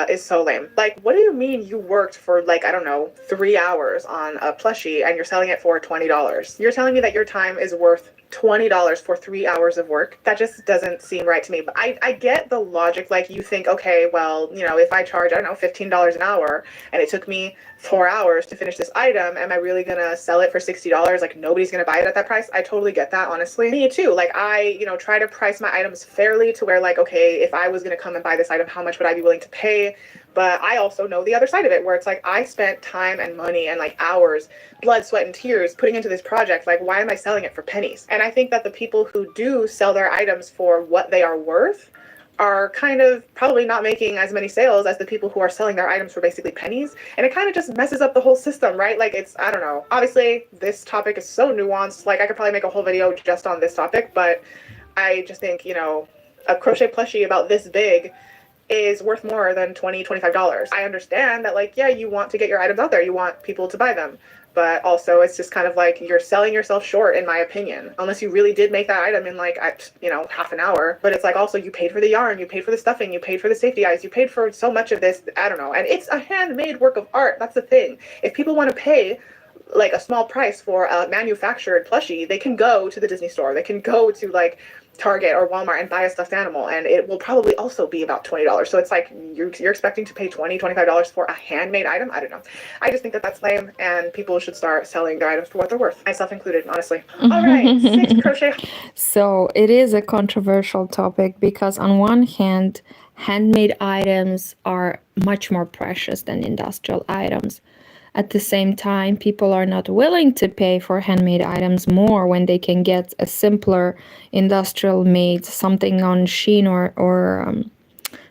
is so lame. Like, what do you mean you worked for, like, I don't know, 3 hours on a plushie and you're selling it for $20? You're telling me that your time is worth $20 for 3 hours of work? That just doesn't seem right to me. But I get the logic. Like, you think, okay, well, you know, if I charge, I don't know, $15 an hour and it took me 4 hours to finish this item, am I really gonna sell it for $60? Like, nobody's gonna buy it at that price? I totally get that, honestly. Me too. Like, I, you know, try to price my items fairly to where, like, okay, if I was gonna come and buy this item, how much would I be willing to pay? But I also know the other side of it, where it's like, I spent time and money and like hours, blood, sweat, and tears putting into this project. Like, why am I selling it for pennies? And I think that the people who do sell their items for what they are worth are kind of probably not making as many sales as the people who are selling their items for basically pennies. And it kind of just messes up the whole system, right? Like, it's, I don't know. Obviously, this topic is so nuanced. Like, I could probably make a whole video just on this topic, but I just think, you know, a crochet plushie about this big is worth more than $20, $25. I understand that, like, yeah, you want to get your items out there. You want people to buy them. But also, it's just kind of like you're selling yourself short, in my opinion, unless you really did make that item in, like, you know, half an hour. But it's like, also, you paid for the yarn, you paid for the stuffing, you paid for the safety eyes, you paid for so much of this. I don't know. And it's a handmade work of art. That's the thing. If people want to pay like a small price for a manufactured plushie, they can go to the Disney store. They can go to, like, Target or Walmart and buy a stuffed animal, and it will probably also be about $20. So it's like you're expecting to pay $20, $25 for a handmade item. I don't know. I just think that that's lame, and people should start selling their items for what they're worth, myself included, honestly. All right, 6 crochet. So it is a controversial topic because on one hand, handmade items are much more precious than industrial items. At the same time, people are not willing to pay for handmade items more when they can get a simpler industrial made something on Shein or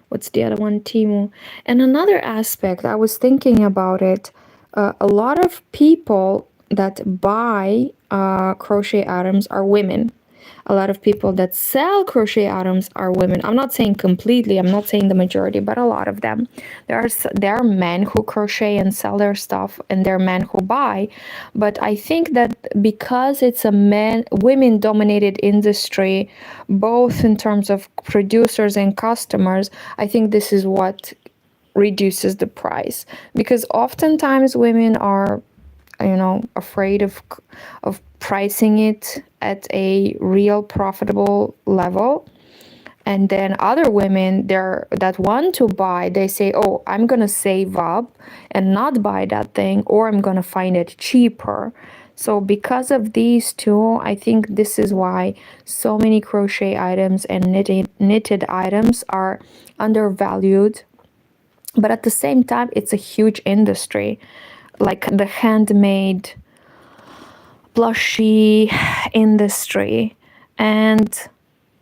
what's the other one, Temu. And another aspect, I was thinking about it, a lot of people that buy crochet items are women. A lot of people that sell crochet items are women. I'm not saying completely, I'm not saying the majority, but a lot of them. There are men who crochet and sell their stuff, and there are men who buy. But I think that because it's a women-dominated industry, both in terms of producers and customers, I think this is what reduces the price. Because oftentimes women are, you know, afraid of pricing it at a real profitable level, and then other women that want to buy, they say, oh, I'm gonna save up and not buy that thing, or I'm gonna find it cheaper. So because of these two, I think this is why so many crochet items and knitted items are undervalued. But at the same time, it's a huge industry. Like the handmade plushie industry, and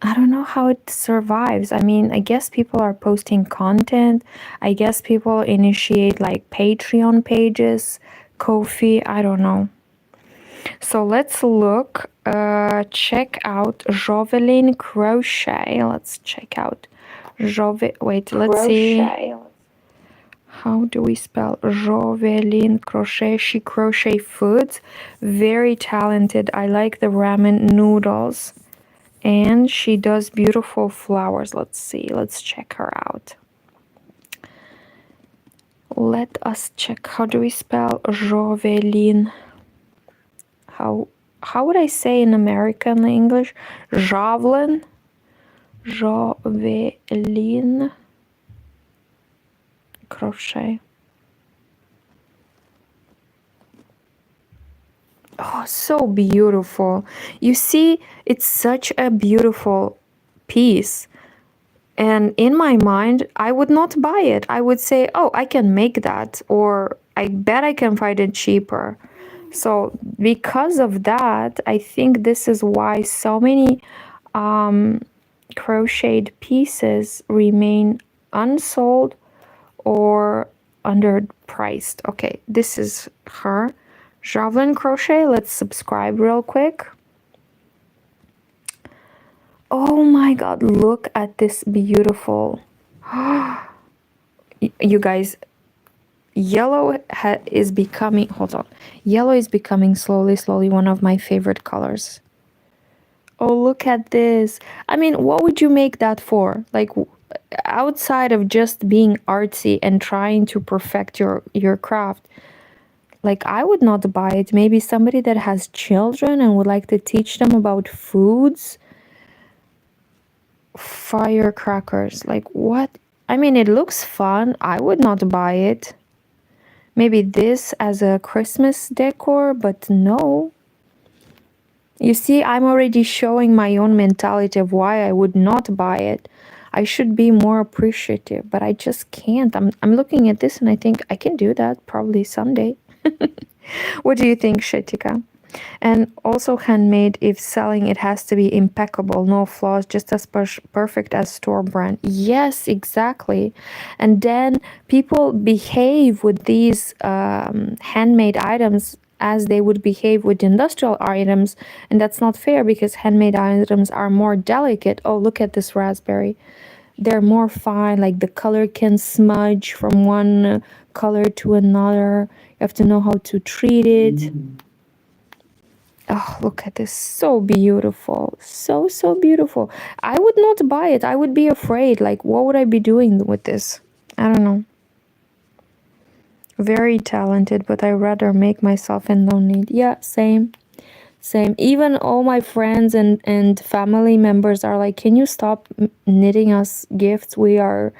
I don't know how it survives. I mean, I guess people are posting content. I guess people initiate like Patreon pages, Ko-fi, I don't know. So let's look, check out Joveline Crochet. Let's check out wait, let's see. How do we spell Joveline Crochet? She crochet foods. Very talented. I like the ramen noodles. And she does beautiful flowers. Let's see. Let's check her out. Let us check. How do we spell Joveline? How would I say in American English? Joveline? Joveline Crochet. Oh, so beautiful. You see, it's such a beautiful piece. And in my mind, I would not buy it. I would say, oh, I can make that, or I bet I can find it cheaper. So because of that, I think this is why so many crocheted pieces remain unsold or underpriced. Okay, this is her. Joveline Crochet. Let's subscribe real quick. Oh my god, look at this beautiful. You guys, yellow is becoming, hold on. Yellow is becoming slowly one of my favorite colors. Oh, look at this. I mean, what would you make that for? Like, outside of just being artsy and trying to perfect your craft, like I would not buy it. Maybe somebody that has children and would like to teach them about foods. Firecrackers, like what? I mean, it looks fun. I would not buy it. Maybe this as a Christmas decor, but no. You see, I'm already showing my own mentality of why I would not buy it. I should be more appreciative, but I just can't. I'm looking at this and I think I can do that probably someday. What do you think, Shetika? And also handmade, if selling, it has to be impeccable, no flaws, just as perfect as store brand. Yes, exactly. And then people behave with these handmade items as they would behave with industrial items, and that's not fair because handmade items are more delicate. Oh, look at this raspberry. They're more fine, like the color can smudge from one color to another. You have to know how to treat it. Oh, look at this. So beautiful. So, so beautiful. I would not buy it. I would be afraid. Like, what would I be doing with this? I don't know. Very talented, but I rather make myself and don't need. Yeah, same. Same. Even all my friends and family members are like, can you stop knitting us gifts? We are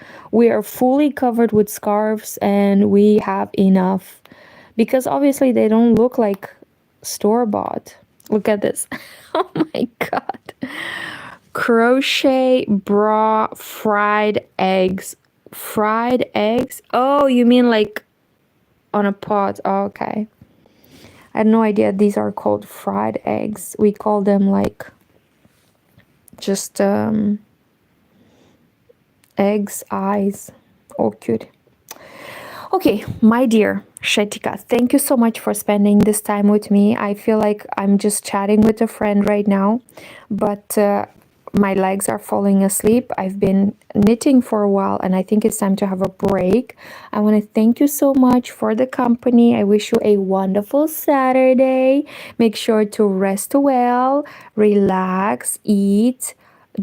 fully covered with scarves and we have enough. Because obviously they don't look like store-bought. Look at this. Oh my god. Crochet bra fried eggs. Fried eggs? Oh, you mean like on a pot? Oh, okay. I had no idea these are called fried eggs. We call them like just eggs, eyes. Oh, cute. Okay, my dear Shetika, thank you so much for spending this time with me. I feel like I'm just chatting with a friend right now, but my legs are falling asleep. I've been knitting for a while and I think it's time to have a break. I want to thank you so much for the company. I wish you a wonderful Saturday. Make sure to rest well, relax, eat,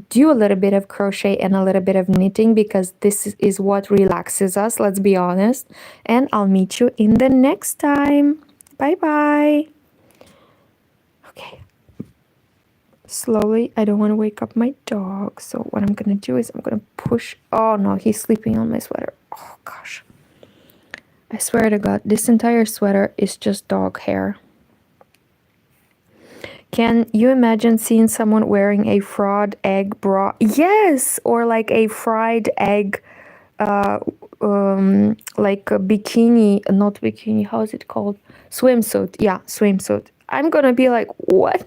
do a little bit of crochet and a little bit of knitting because this is what relaxes us, let's be honest. And I'll meet you in the next time. Bye bye. Okay. Slowly, I don't want to wake up my dog, so what I'm gonna do is I'm gonna push. Oh no, he's sleeping on my sweater. Oh gosh, I swear to god, this entire sweater is just dog hair. Can you imagine seeing someone wearing a fried egg bra? Yes, or like a fried egg, like a bikini, not bikini, how is it called? Swimsuit. Yeah, swimsuit. I'm gonna be like, what?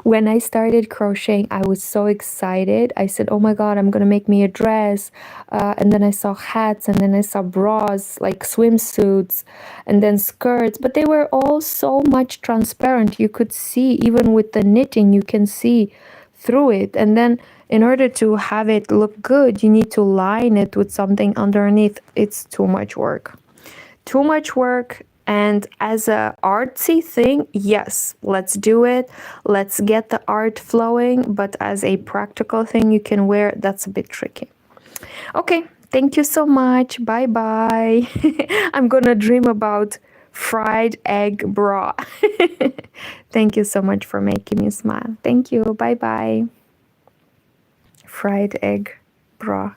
When I started crocheting, I was so excited. I said, oh my god, I'm gonna make me a dress. And then I saw hats, and then I saw bras, like swimsuits, and then skirts. But they were all so much transparent. You could see, even with the knitting, you can see through it. And then in order to have it look good, you need to line it with something underneath. It's too much work. Too much work. And as a artsy thing, yes, let's do it. Let's get the art flowing. But as a practical thing you can wear, that's a bit tricky. Okay, thank you so much. Bye-bye. I'm gonna dream about fried egg bra. Thank you so much for making me smile. Thank you. Bye-bye. Fried egg bra.